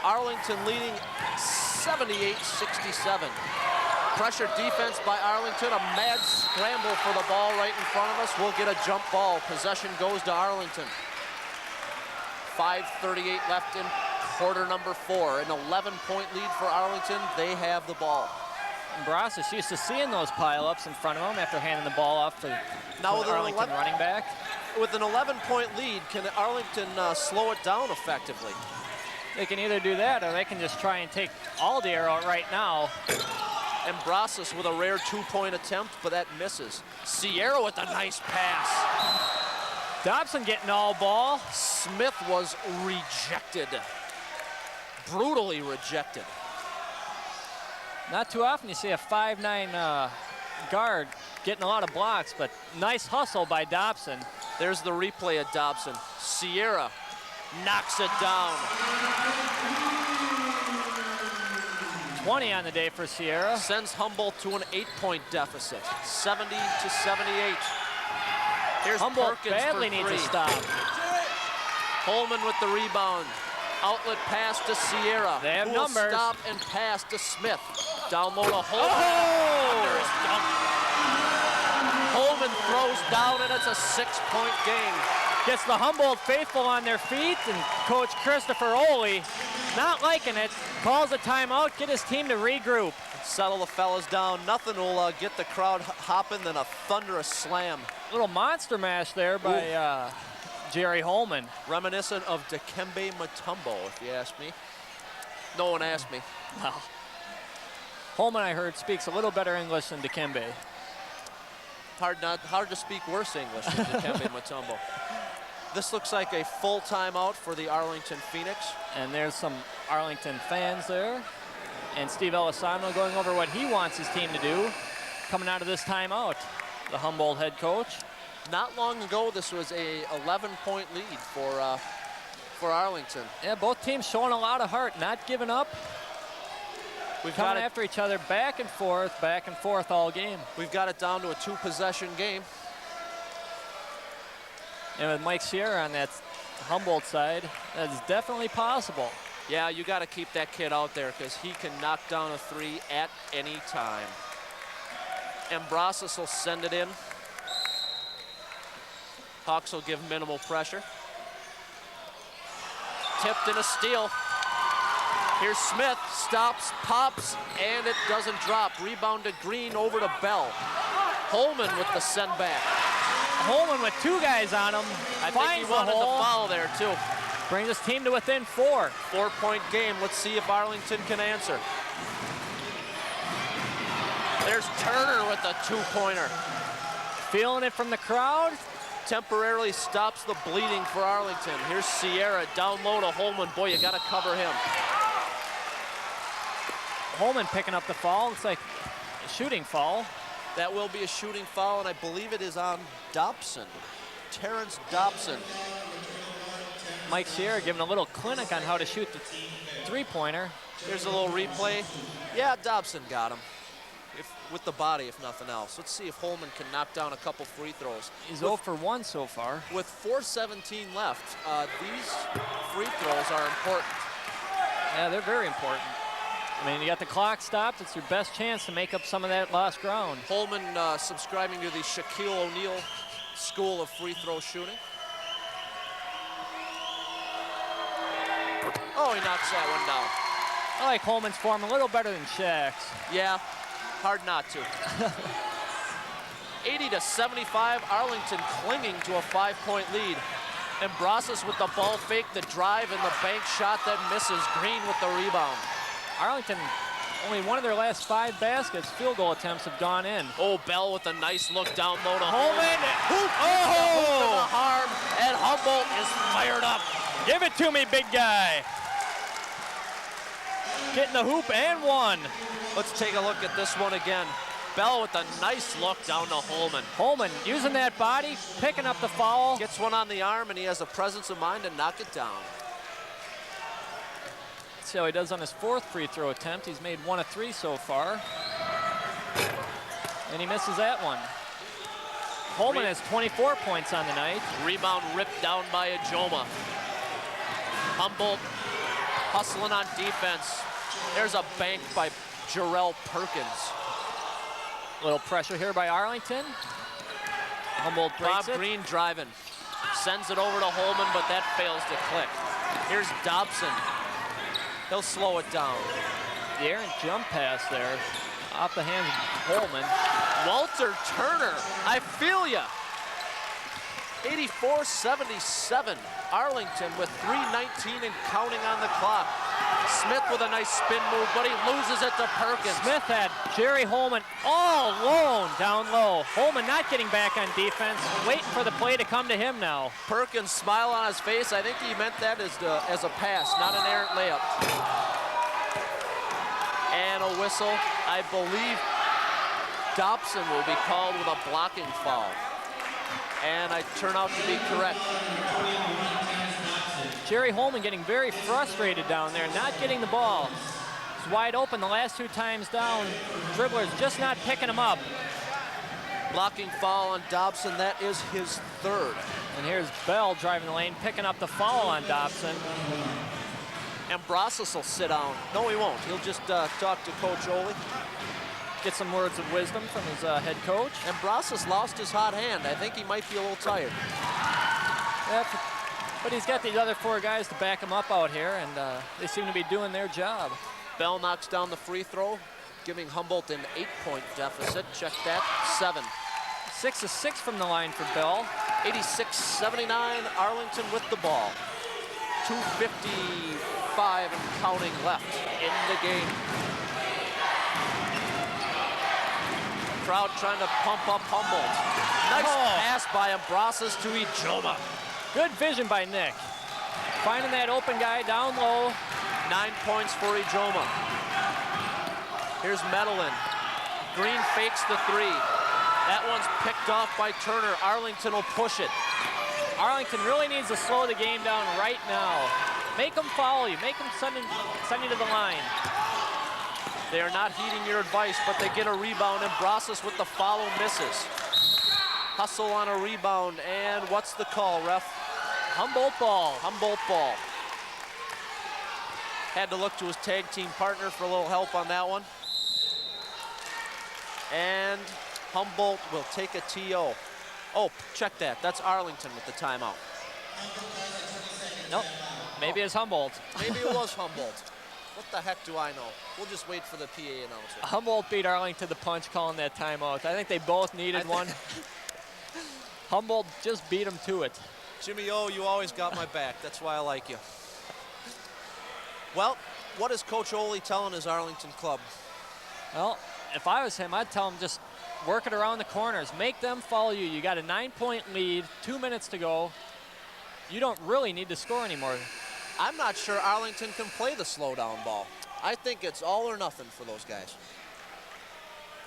Arlington leading 78-67. Pressure defense by Arlington. A mad scramble for the ball right in front of us. We'll get a jump ball. Possession goes to Arlington. 5:38 left in quarter number 4. An 11-point lead for Arlington. They have the ball. Ambrosas used to seeing those pileups in front of him after handing the ball off to now the Arlington running back. With an 11-point lead, can Arlington slow it down effectively? They can either do that or they can just try and take Aldier out right now. And Brasas with a rare 2-point attempt, but that misses. Sierra with a nice pass. Dobson getting all ball. Smith was rejected. Brutally rejected. Not too often you see a 5'9" guard getting a lot of blocks, but nice hustle by Dobson. There's the replay of Dobson. Sierra knocks it down. 20 on the day for Sierra. Sends Humboldt to an 8-point deficit, 70-78. Here's Humboldt Perkins badly for needs three. to stop. Holman with the rebound. Outlet pass to Sierra. They have who will numbers. Stop and pass to Smith. Down low to Holman. Oh! Under his dunk. Holman throws down, and it's a 6-point game. Gets the Humboldt faithful on their feet, and Coach Christopher Oley, not liking it, calls a timeout, get his team to regroup. Settle the fellas down. Nothing will get the crowd hopping than a thunderous slam. Little monster mash there by Jerry Holman. Reminiscent of Dikembe Mutombo, if you ask me. No one asked me. Well, Holman, I heard, speaks a little better English than Dikembe. Hard to speak worse English than Dikembe Mutombo. This looks like a full timeout for the Arlington Phoenix. And there's some Arlington fans there. And Steve Elisano going over what he wants his team to do coming out of this timeout. The Humboldt head coach. Not long ago, this was a 11-point lead for Arlington. Yeah, both teams showing a lot of heart, not giving up. We've coming after each other back and forth all game. We've got it down to a 2-possession game. And with Mike Sierra on that Humboldt side, that's definitely possible. Yeah, you got to keep that kid out there because he can knock down a 3 at any time. And Brasas will send it in. Hawks will give minimal pressure. Tipped and a steal. Here's Smith, stops, pops, and it doesn't drop. Rebound to Green, over to Bell. Holman with the send back. Holman with 2 guys on him. I think he wanted the foul there too. Brings his team to within 4. 4-point game. Let's see if Arlington can answer. There's Turner with a 2-pointer. Feeling it from the crowd. Temporarily stops the bleeding for Arlington. Here's Sierra down low to Holman. Boy, you got to cover him. Holman picking up the foul. It's like a shooting foul. That will be a shooting foul, and I believe it is on Dobson. Terrence Dobson. Mike Sierra giving a little clinic on how to shoot the 3-pointer. Here's a little replay. Yeah, Dobson got him. With the body, if nothing else. Let's see if Holman can knock down a couple free throws. He's 0 for 1 so far. With 4:17 left, these free throws are important. Yeah, they're very important. I mean, you got the clock stopped. It's your best chance to make up some of that lost ground. Holman subscribing to the Shaquille O'Neal school of free throw shooting. Oh, he knocks that one down. I like Holman's form a little better than Shaq's. Yeah, hard not to. 80-75, Arlington clinging to a 5-point lead. And Brasas with the ball fake, the drive, and the bank shot that misses. Green with the rebound. Arlington, only one of their last 5 baskets, field goal attempts have gone in. Oh, Bell with a nice look down low to Holman. Hoop. Oh! The harm, and Humboldt is fired up. Give it to me, big guy. Getting the hoop and one. Let's take a look at this one again. Bell with a nice look down to Holman. Holman using that body, picking up the foul. Gets one on the arm, and he has the presence of mind to knock it down. Let's see how he does on his 4th free throw attempt. He's made 1 of 3 so far. And he misses that one. Holman has 24 points on the night. Rebound ripped down by Ajoma. Humboldt hustling on defense. There's a bank by Jarrell Perkins. Little pressure here by Arlington. Humboldt breaks Bob Green driving. Sends it over to Holman, but that fails to click. Here's Dobson. He'll slow it down. The errant jump pass there off the hands of Holman. Walter Turner, I feel ya. 84-77. Arlington with 3:19 and counting on the clock. Smith with a nice spin move, but he loses it to Perkins. Smith had Jerry Holman all alone down low. Holman not getting back on defense, waiting for the play to come to him now. Perkins' smile on his face, I think he meant that as a pass, not an errant layup. And a whistle. I believe Dobson will be called with a blocking foul. And I turn out to be correct. Jerry Holman getting very frustrated down there, not getting the ball. He's wide open the last 2 times down. Dribbler's just not picking him up. Blocking foul on Dobson, that is his 3rd. And here's Bell driving the lane, picking up the foul on Dobson. And Brasas will sit down. No, he won't. He'll just talk to Coach Ole. Get some words of wisdom from his head coach. And Brasas lost his hot hand. I think he might be a little tired. Yeah, but he's got these other 4 guys to back him up out here, and they seem to be doing their job. Bell knocks down the free throw, giving Humboldt an 8-point deficit. Check that, 7. 6 of 6 from the line for Bell. 86-79, Arlington with the ball. 2:55 and counting left in the game. Crowd trying to pump up Humboldt. Nice pass by Ambrosas to Ijoma. Good vision by Nick. Finding that open guy down low. 9 points for Ijoma. Here's Medellin. Green fakes the 3. That one's picked off by Turner. Arlington will push it. Arlington really needs to slow the game down right now. Make them follow you. Make them send you to the line. They are not heeding your advice, but they get a rebound, and Brasas with the follow misses. Hustle on a rebound, and what's the call, ref? Humboldt ball. Humboldt ball. Had to look to his tag team partner for a little help on that one. And Humboldt will take a TO. Oh, check that. That's Arlington with the timeout. Nope. Maybe it's Humboldt. Maybe it was Humboldt. What the heck do I know? We'll just wait for the PA announcer. Humboldt beat Arlington to the punch calling that timeout. I think they both needed one. Humboldt just beat him to it. Jimmy O, you always got my back. That's why I like you. Well, what is Coach Ole telling his Arlington club? Well, if I was him, I'd tell him just work it around the corners. Make them follow you. You got a 9-point lead, 2 minutes to go. You don't really need to score anymore. I'm not sure Arlington can play the slow down ball. I think it's all or nothing for those guys,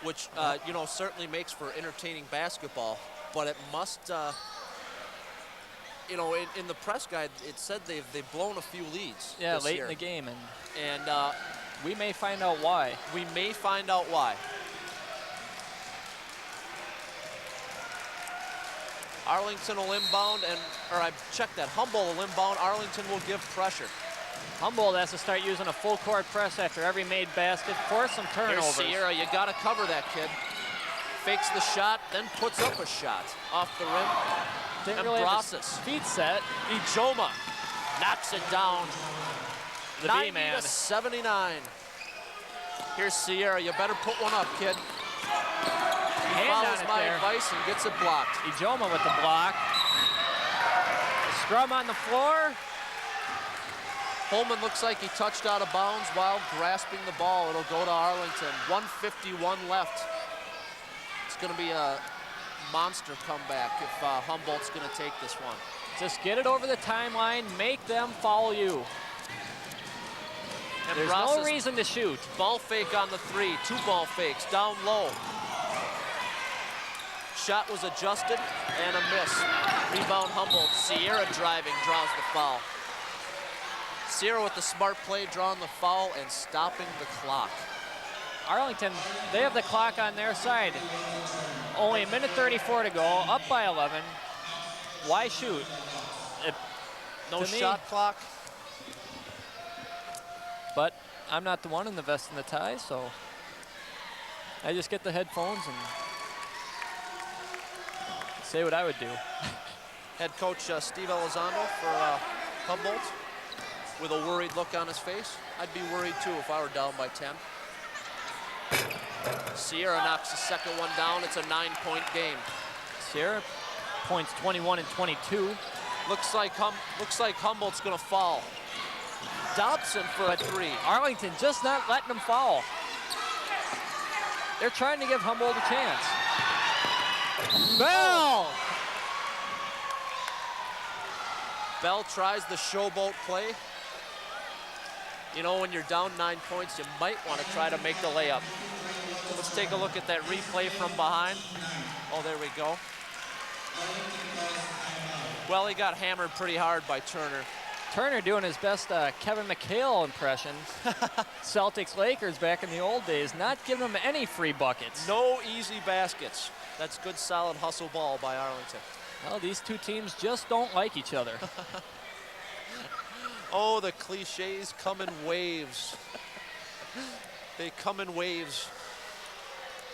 which you know, certainly makes for entertaining basketball. But it must, you know, in the press guide it said they've blown a few leads. Yeah, this late year. in the game, and we may find out why. We may find out why. Arlington will inbound, or I checked that. Humboldt will inbound. Arlington will give pressure. Humboldt has to start using a full court press after every made basket, force some turnovers. Here's Sierra, you gotta cover that kid. Fakes the shot, then puts up a shot off the rim. Didn't and really Brasas. Feet set. Ijoma knocks it down. The B-man. 90-79. Here's Sierra, you better put one up, kid. He follows my advice and gets it blocked. Ijoma with the block. The scrum on the floor. Holman looks like he touched out of bounds while grasping the ball. It'll go to Arlington. 1:51 left. It's going to be a monster comeback if Humboldt's going to take this one. Just get it over the timeline. Make them follow you. And there's no reason to shoot. Ball fake on the 3. 2 ball fakes down low. Shot was adjusted and a miss. Rebound Humboldt. Sierra driving, draws the foul. Sierra with the smart play, drawing the foul and stopping the clock. Arlington, they have the clock on their side. Only 1:34 to go, up by 11. Why shoot? No shot clock. But I'm not the one in the vest and the tie, so I just get the headphones and say what I would do. Head coach Steve Elizondo for Humboldt with a worried look on his face. I'd be worried too if I were down by 10. Sierra knocks the second one down. It's a 9-point game. Sierra points 21 and 22. Looks like Humboldt's gonna fall. Dobson for a three. Arlington just not letting them foul. They're trying to give Humboldt a chance. Bell! Bell tries the showboat play. You know, when you're down 9 points, you might want to try to make the layup. Let's take a look at that replay from behind. Oh, there we go. Well, he got hammered pretty hard by Turner. Turner doing his best Kevin McHale impression. Celtics Lakers back in the old days, not giving them any free buckets. No easy baskets. That's good, solid hustle ball by Arlington. Well, these two teams just don't like each other. Oh, the cliches come in waves. They come in waves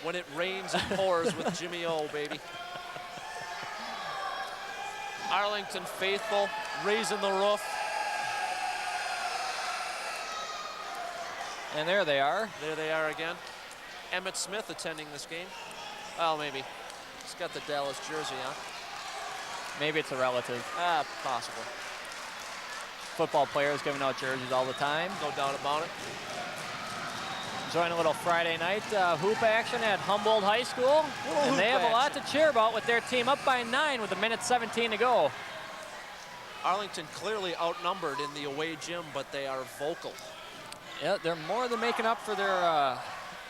when it rains and pours with Jimmy O, baby. Arlington faithful, raising the roof. And there they are. There they are again. Emmett Smith attending this game. Well, maybe. He's got the Dallas jersey on. Maybe it's a relative. Possible. Football players giving out jerseys all the time. No doubt about it. Enjoying a little Friday night hoop action at Humboldt High School. And they have a lot to cheer about with their team up by 9 with 1:17 to go. Arlington clearly outnumbered in the away gym, but they are vocal. Yeah, they're more than making up for their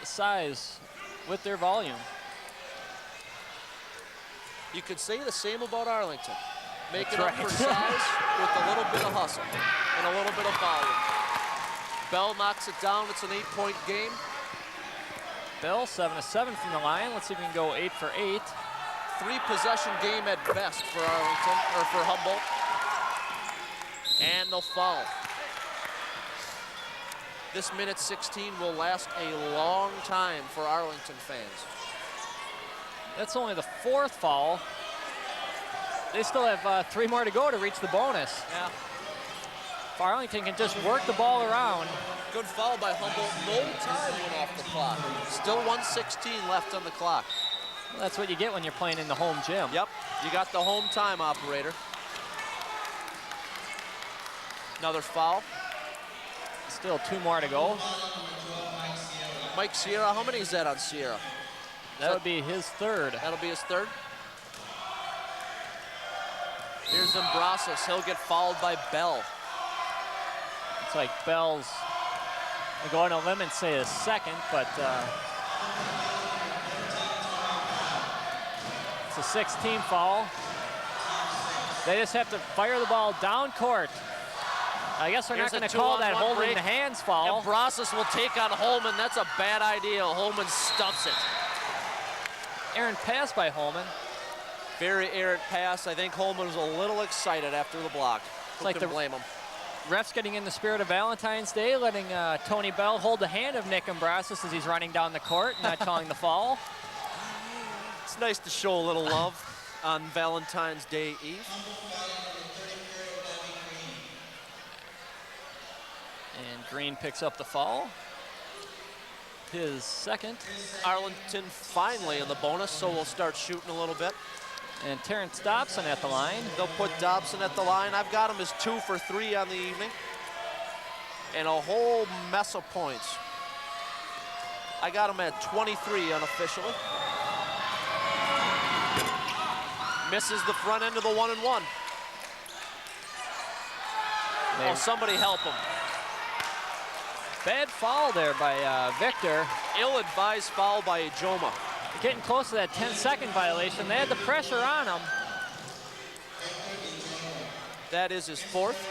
size with their volume. You could say the same about Arlington. Making That's up right. for size with a little bit of hustle and a little bit of volume. Bell knocks it down. It's an 8-point game. Bell 7 of 7 from the line. Let's see if we can go 8 for 8. 3-possession game at best for Arlington, or for Humboldt. And they'll foul. This minute 16 will last a long time for Arlington fans. That's only the 4th foul. They still have 3 more to go to reach the bonus. Yeah. If Arlington can just work the ball around. Good foul by Humboldt. No time went off the clock. Still 1:16 left on the clock. Well, that's what you get when you're playing in the home gym. Yep, you got the home time operator. Another foul. Still 2 more to go. Mike Sierra, how many is that on Sierra? That would be his 3rd. That'll be his 3rd. Here's Imbrasas. He'll get fouled by Bell. It's like Bell's going to limit, say, a 2nd, but it's a 16 foul. They just have to fire the ball down court. I guess they're not going to call that holding the hands foul. Imbrasas will take on Holman. That's a bad idea. Holman stuffs it. Errant pass by Holman. Very errant pass. I think Holman was a little excited after the block. Who can blame him? Ref's getting in the spirit of Valentine's Day, letting Tony Bell hold the hand of Nick Imbrasas as he's running down the court, not calling the foul. It's nice to show a little love on Valentine's Day Eve. And Green picks up the foul. His 2nd. Arlington finally in the bonus, so we'll start shooting a little bit. And Terrence Dobson at the line. They'll put Dobson at the line. I've got him as 2 for 3 on the evening. And a whole mess of points. I got him at 23 unofficially. Misses the front end of the 1-and-1. Oh, somebody help him. Bad foul there by Victor. Ill-advised foul by Ijoma. Getting close to that 10-second violation. They had the pressure on him. That is his 4th.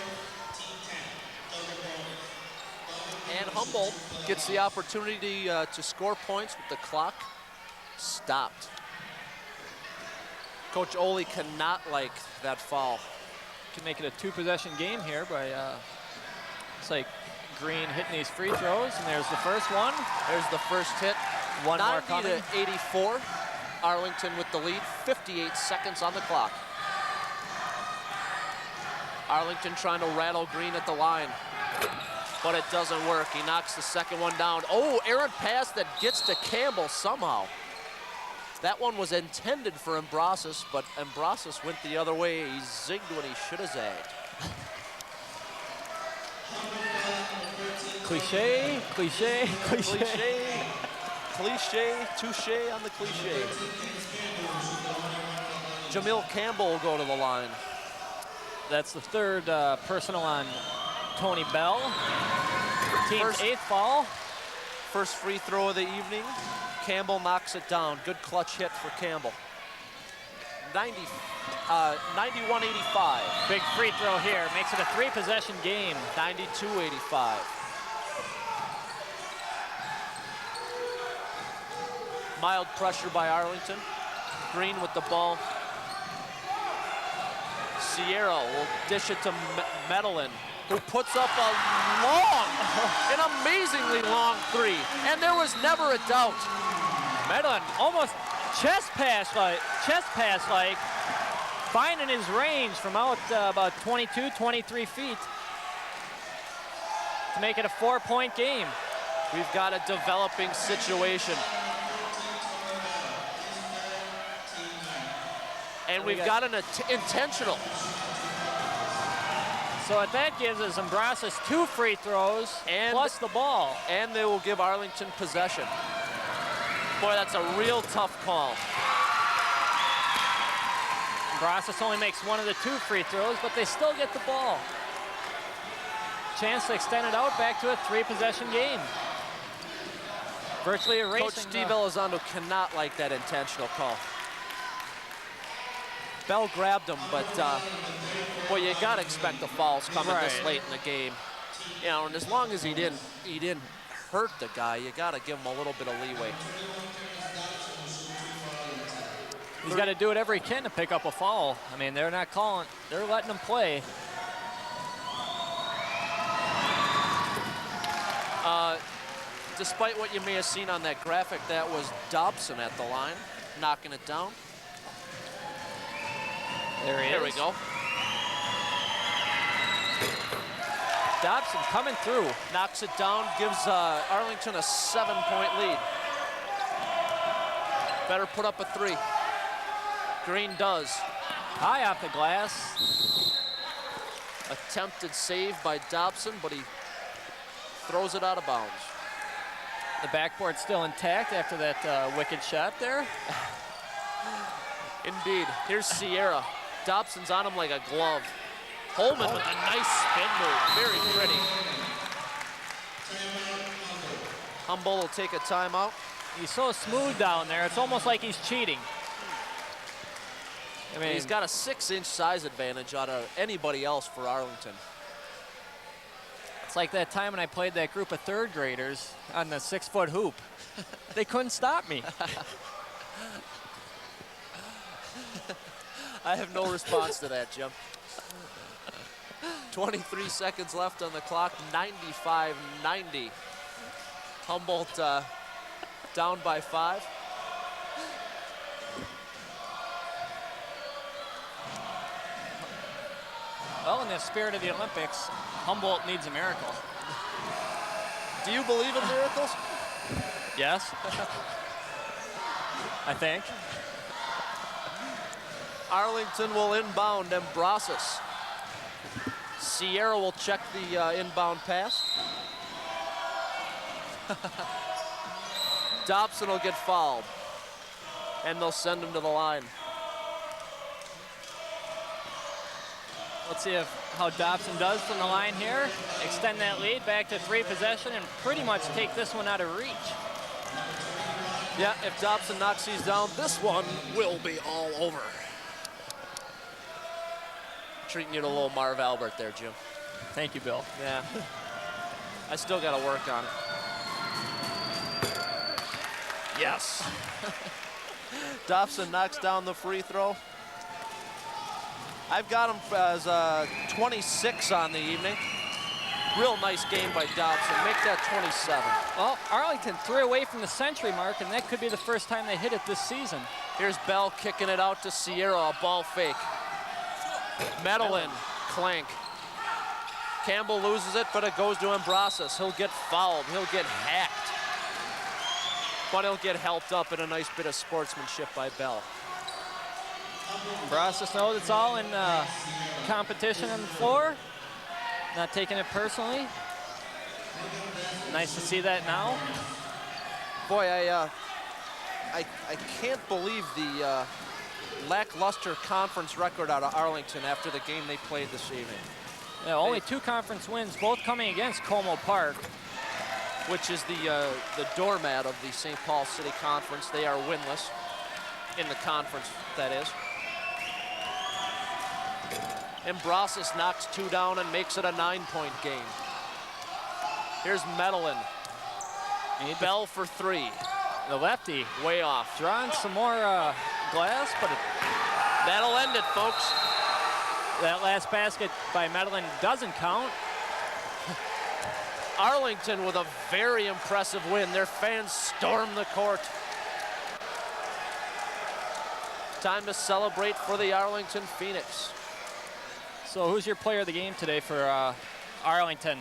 And Humboldt gets the opportunity to score points with the clock stopped. Coach Ole cannot like that foul. Can make it a 2-possession game here by, it's like Green hitting these free throws, and there's the first one. There's the first hit. 1 more coming. 90-84. Arlington with the lead. 58 seconds on the clock. Arlington trying to rattle Green at the line, but it doesn't work. He knocks the second one down. Oh, errant pass that gets to Campbell somehow. That one was intended for Imbrasas, but Imbrasas went the other way. He zigged when he should have zagged. Cliche, cliche, cliche. Cliche, touche on the cliche. Jamil Campbell will go to the line. That's the third personal on Tony Bell. Team's 8th foul. First free throw of the evening. Campbell knocks it down. Good clutch hit for Campbell. 91-85. Big free throw here. Makes it a 3-possession game. 92-85. Mild pressure by Arlington. Green with the ball. Sierra will dish it to Medellin, who puts up an amazingly long three. And there was never a doubt. Medellin almost chest pass like, finding his range from out about 22, 23 feet to make it a 4-point game. We've got a developing situation. And we've got an intentional. So what that gives is Zambrazas 2 free throws plus the ball. And they will give Arlington possession. Boy, that's a real tough call. Zambrazas only makes 1 of the 2 free throws, but they still get the ball. Chance to extend it out back to a 3-possession game. Virtually erasing. Coach Steve Elizondo cannot like that intentional call. Bell grabbed him, but boy, you gotta expect the fouls coming this late in the game. You know, and as long as he didn't hurt the guy, you gotta give him a little bit of leeway. He's got to do whatever he can to pick up a foul. I mean, they're not calling, they're letting him play. Despite what you may have seen on that graphic, that was Dobson at the line, knocking it down. There he is. There we go. Dobson coming through. Knocks it down, gives Arlington a 7-point lead. Better put up a 3. Green does. High off the glass. Attempted save by Dobson, but he throws it out of bounds. The backboard's still intact after that wicked shot there. Indeed. Here's Sierra. Dobson's on him like a glove. Holman with a nice spin move. Very pretty. Humboldt will take a timeout. He's so smooth down there. It's almost like he's cheating. I mean, he's got a 6-inch size advantage out of anybody else for Arlington. It's like that time when I played that group of 3rd graders on the 6-foot hoop. They couldn't stop me. I have no response to that, Jim. 23 seconds left on the clock, 95-90. Humboldt down by 5. Well, in the spirit of the Olympics, Humboldt needs a miracle. Do you believe in miracles? Yes. I think. Arlington will inbound Embrasas. Sierra will check the inbound pass. Dobson will get fouled. And they'll send him to the line. Let's see how Dobson does from the line here. Extend that lead back to 3 possession and pretty much take this one out of reach. Yeah, if Dobson knocks these down, this one will be all over. Treating you to a little Marv Albert there, Jim. Thank you, Bill. Yeah. I still got to work on it. Yes. Dobson knocks down the free throw. I've got him as 26 on the evening. Real nice game by Dobson. Make that 27. Well, Arlington 3 away from the century mark, and that could be the first time they hit it this season. Here's Bell kicking it out to Sierra, a ball fake. Medellin, clank. Campbell loses it, but it goes to Embrasas. He'll get fouled. He'll get hacked. But he'll get helped up in a nice bit of sportsmanship by Bell. Embrasas knows it's all in competition on the floor. Not taking it personally. Nice to see that now. Boy, I can't believe the lackluster conference record out of Arlington after the game they played this evening. Yeah, only 2 conference wins, both coming against Como Park, which is the doormat of the St. Paul City Conference. They are winless in the conference, that is. Ambrosas knocks 2 down and makes it a 9-point game. Here's Medellin. Bell for 3. The lefty way off. Drawing some more glass, but that'll end it, folks. That last basket by Medellin doesn't count. Arlington with a very impressive win. Their fans storm the court. Time to celebrate for the Arlington Phoenix. So who's your player of the game today for Arlington?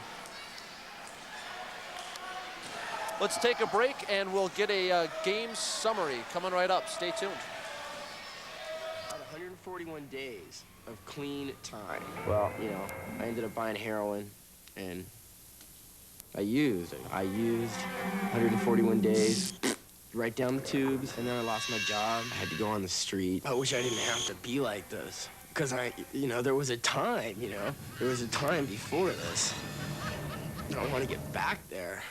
Let's take a break and we'll get a game summary coming right up. Stay tuned. 141 days of clean time. Well, you know, I ended up buying heroin and I used 141 days, right down the tubes, and then I lost my job. I had to go on the street. I wish I didn't have to be like this. Because there was a time, there was a time before this. I don't want to get back there.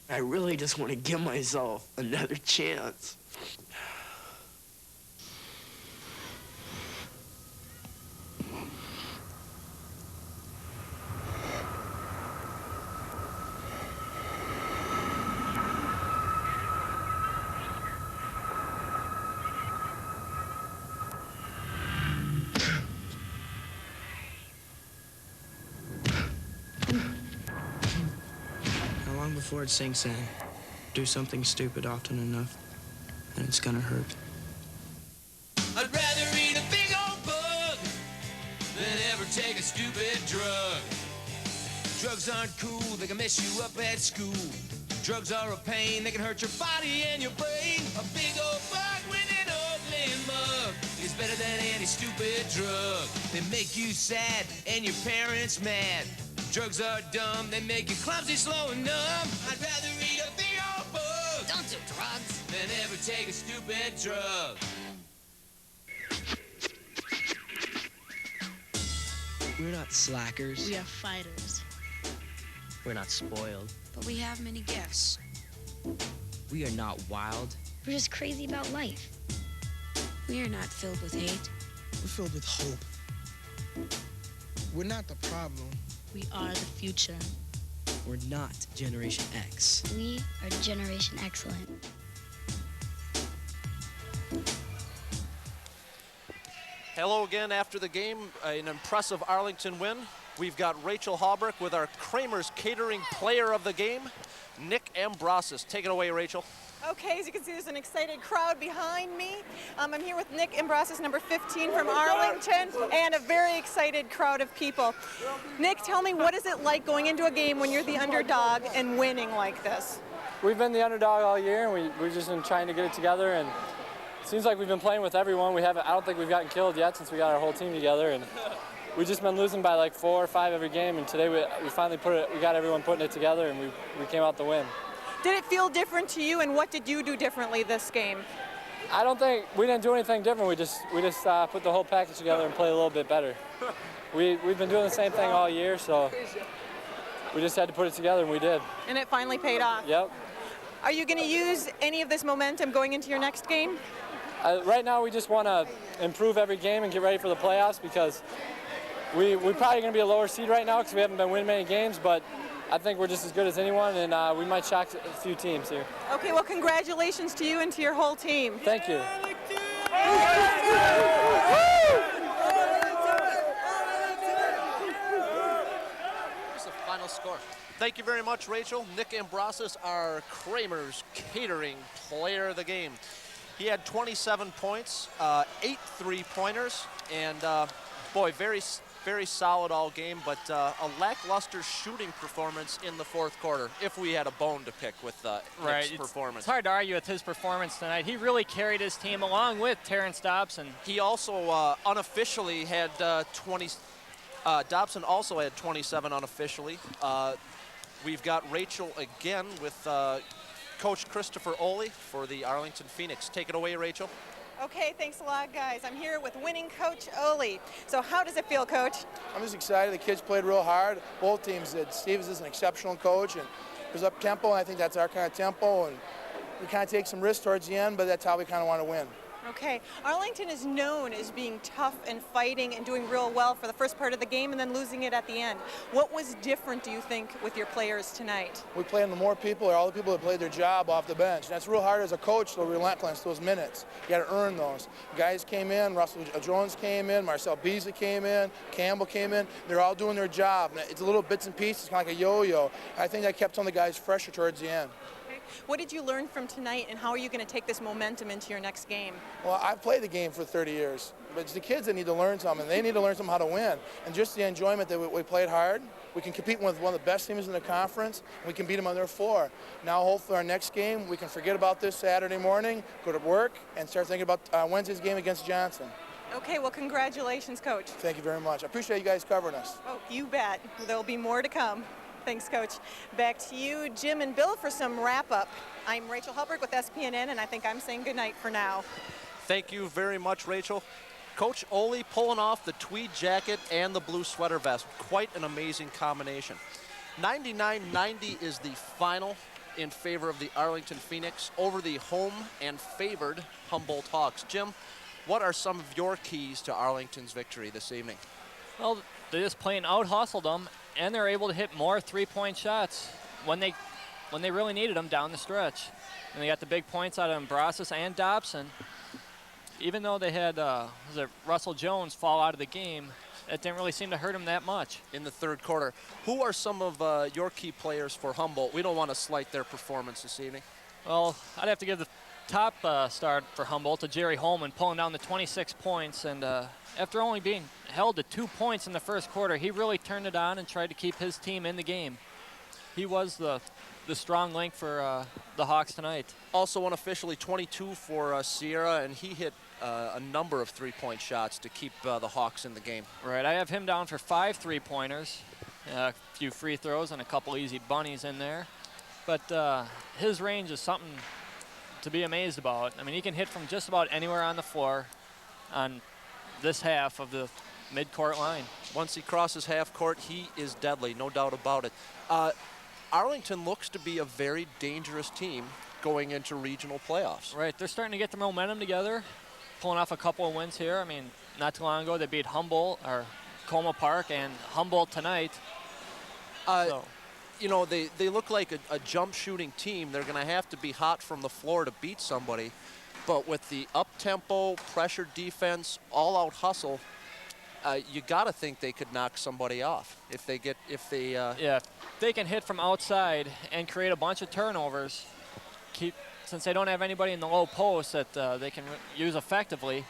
I really just want to give myself another chance. Before it sinks in, do something stupid often enough, and it's gonna hurt. I'd rather eat a big old bug than ever take a stupid drug. Drugs aren't cool, they can mess you up at school. Drugs are a pain, they can hurt your body and your brain. A big old bug with an ugly mug is better than any stupid drug. They make you sad and your parents mad. Drugs are dumb, they make you clumsy, slow, and numb. I'd rather eat a big old bug. Don't do drugs. Than ever take a stupid drug. We're not slackers. We are fighters. We're not spoiled. But we have many gifts. We are not wild. We're just crazy about life. We are not filled with hate. We're filled with hope. We're not the problem. We are the future. We're not Generation X. We are Generation Excellent. Hello again after the game, an impressive Arlington win. We've got Rachel Halbrick with our Kramer's Catering Player of the Game, Nick Ambrosas. Take it away, Rachel. Okay, as you can see, there's an excited crowd behind me. I'm here with Nick Ambrosas, number 15 from Arlington, and a very excited crowd of people. Nick, tell me, what is it like going into a game when you're the underdog and winning like this? We've been the underdog all year, and we've just been trying to get it together, and it seems like we've been playing with everyone. I don't think we've gotten killed yet since we got our whole team together, and we've just been losing by like 4 or 5 every game, and today we finally we got everyone putting it together, and we came out the win. Did it feel different to you, and what did you do differently this game? I don't think we didn't do anything different. We just put the whole package together and played a little bit better. We've been doing the same thing all year, so we just had to put it together, and we did. And it finally paid off. Yep. Are you going to use any of this momentum going into your next game? Right now, we just want to improve every game and get ready for the playoffs, because we're probably going to be a lower seed right now because we haven't been winning many games, but I think we're just as good as anyone, and we might shock a few teams here. Okay, well, congratulations to you and to your whole team. Thank you. Here's the final score. Thank you very much, Rachel. Nick Ambrosas, our Kramer's Catering Player of the Game. He had 27 points, 8 three-pointers, and boy, very solid all game, but a lackluster shooting performance in the fourth quarter, if we had a bone to pick with Nick's performance. It's hard to argue with his performance tonight. He really carried his team along with Terrence Dobson. He also unofficially had Dobson also had 27 unofficially. We've got Rachel again with Coach Christopher Oley for the Arlington Phoenix. Take it away, Rachel. Okay, thanks a lot, guys. I'm here with winning Coach Oley. So how does it feel, Coach? I'm just excited. The kids played real hard. Both teams did. Stevens is an exceptional coach, and it was up tempo, and I think that's our kind of tempo. And we kind of take some risks towards the end, but that's how we kind of want to win. Okay, Arlington is known as being tough and fighting and doing real well for the first part of the game and then losing it at the end. What was different, do you think, with your players tonight? We played the more people, or all the people that played their job off the bench. And that's real hard as a coach, so relentless, those minutes. You got to earn those. Guys came in, Russell Jones came in, Marcel Beasley came in, Campbell came in. They're all doing their job. And it's a little bits and pieces, kind of like a yo-yo. I think that kept some of the guys fresher towards the end. What did you learn from tonight, and how are you going to take this momentum into your next game? Well, I've played the game for 30 years, but it's the kids that need to learn something. They need to learn something how to win, and just the enjoyment that we played hard. We can compete with one of the best teams in the conference, and we can beat them on their floor. Now, hopefully, our next game, we can forget about this Saturday morning, go to work, and start thinking about Wednesday's game against Johnson. Okay, well, congratulations, Coach. Thank you very much. I appreciate you guys covering us. Oh, you bet. There'll be more to come. Thanks, Coach. Back to you, Jim and Bill, for some wrap-up. I'm Rachel Hubbard with SPNN, and I think I'm saying goodnight for now. Thank you very much, Rachel. Coach Oley pulling off the tweed jacket and the blue sweater vest. Quite an amazing combination. 99-90 is the final in favor of the Arlington Phoenix over the home and favored Humboldt Hawks. Jim, what are some of your keys to Arlington's victory this evening? Well, they just plain out-hustled them, and they're able to hit more three-point shots when they really needed them down the stretch. And they got the big points out of Ambrosas and Dobson. Even though they had Russell Jones fall out of the game, it didn't really seem to hurt him that much. In the third quarter. Who are some of your key players for Humboldt? We don't want to slight their performance this evening. Well, I'd have to give the top start for Humboldt to Jerry Holman, pulling down the 26 points. And after only being held to 2 points in the first quarter, he really turned it on and tried to keep his team in the game. He was the strong link for the Hawks tonight. Also unofficially 22 for Sierra, and he hit a number of three-point shots to keep the Hawks in the game. Right, I have him down for 5 three-pointers, a few free throws and a couple easy bunnies in there. But his range is something to be amazed about. I mean, he can hit from just about anywhere on the floor on this half of the mid-court line. Once he crosses half court, he is deadly, no doubt about it. Arlington looks to be a very dangerous team going into regional playoffs. Right, they're starting to get the momentum together, pulling off a couple of wins here. I mean, not too long ago they beat Humboldt, or Coma Park, and Humboldt tonight. You know, they look like a jump shooting team. They're going to have to be hot from the floor to beat somebody. But with the up-tempo, pressure defense, all-out hustle, you got to think they could knock somebody off if they yeah, they can hit from outside and create a bunch of turnovers. Since they don't have anybody in the low post that they can use effectively,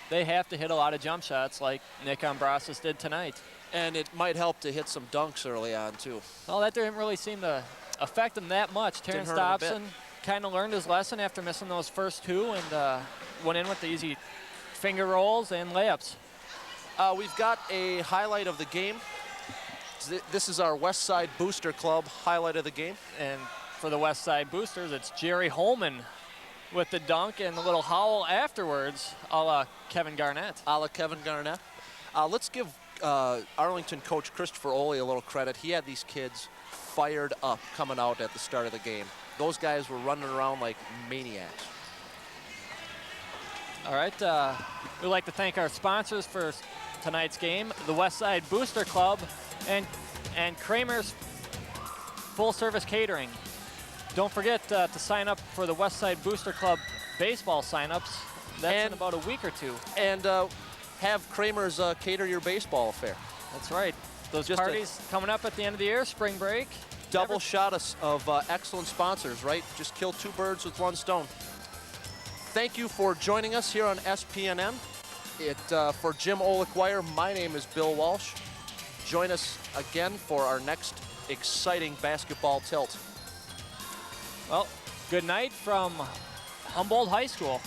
they have to hit a lot of jump shots like Nick Ambrosas did tonight. And it might help to hit some dunks early on too. Well, that didn't really seem to affect them that much. Terrence Dobson kind of learned his lesson after missing those first two and went in with the easy finger rolls and layups. We've got a highlight of the game. This is our West Side Booster Club highlight of the game. And for the West Side Boosters, it's Jerry Holman with the dunk and the little howl afterwards, a la Kevin Garnett. A la Kevin Garnett. Let's give Arlington coach Christopher Oley a little credit. He had these kids fired up coming out at the start of the game. Those guys were running around like maniacs. All right, we'd like to thank our sponsors for tonight's game, the West Side Booster Club and Kramer's Full Service Catering. Don't forget to sign up for the West Side Booster Club baseball signups. That's in about a week or two. And have Kramer's cater your baseball affair. That's right. Those parties coming up at the end of the year, spring break. Double shot of excellent sponsors, right? Just kill two birds with one stone. Thank you for joining us here on SPNN. For Jim Oliquire, my name is Bill Walsh. Join us again for our next exciting basketball tilt. Well, good night from Humboldt High School.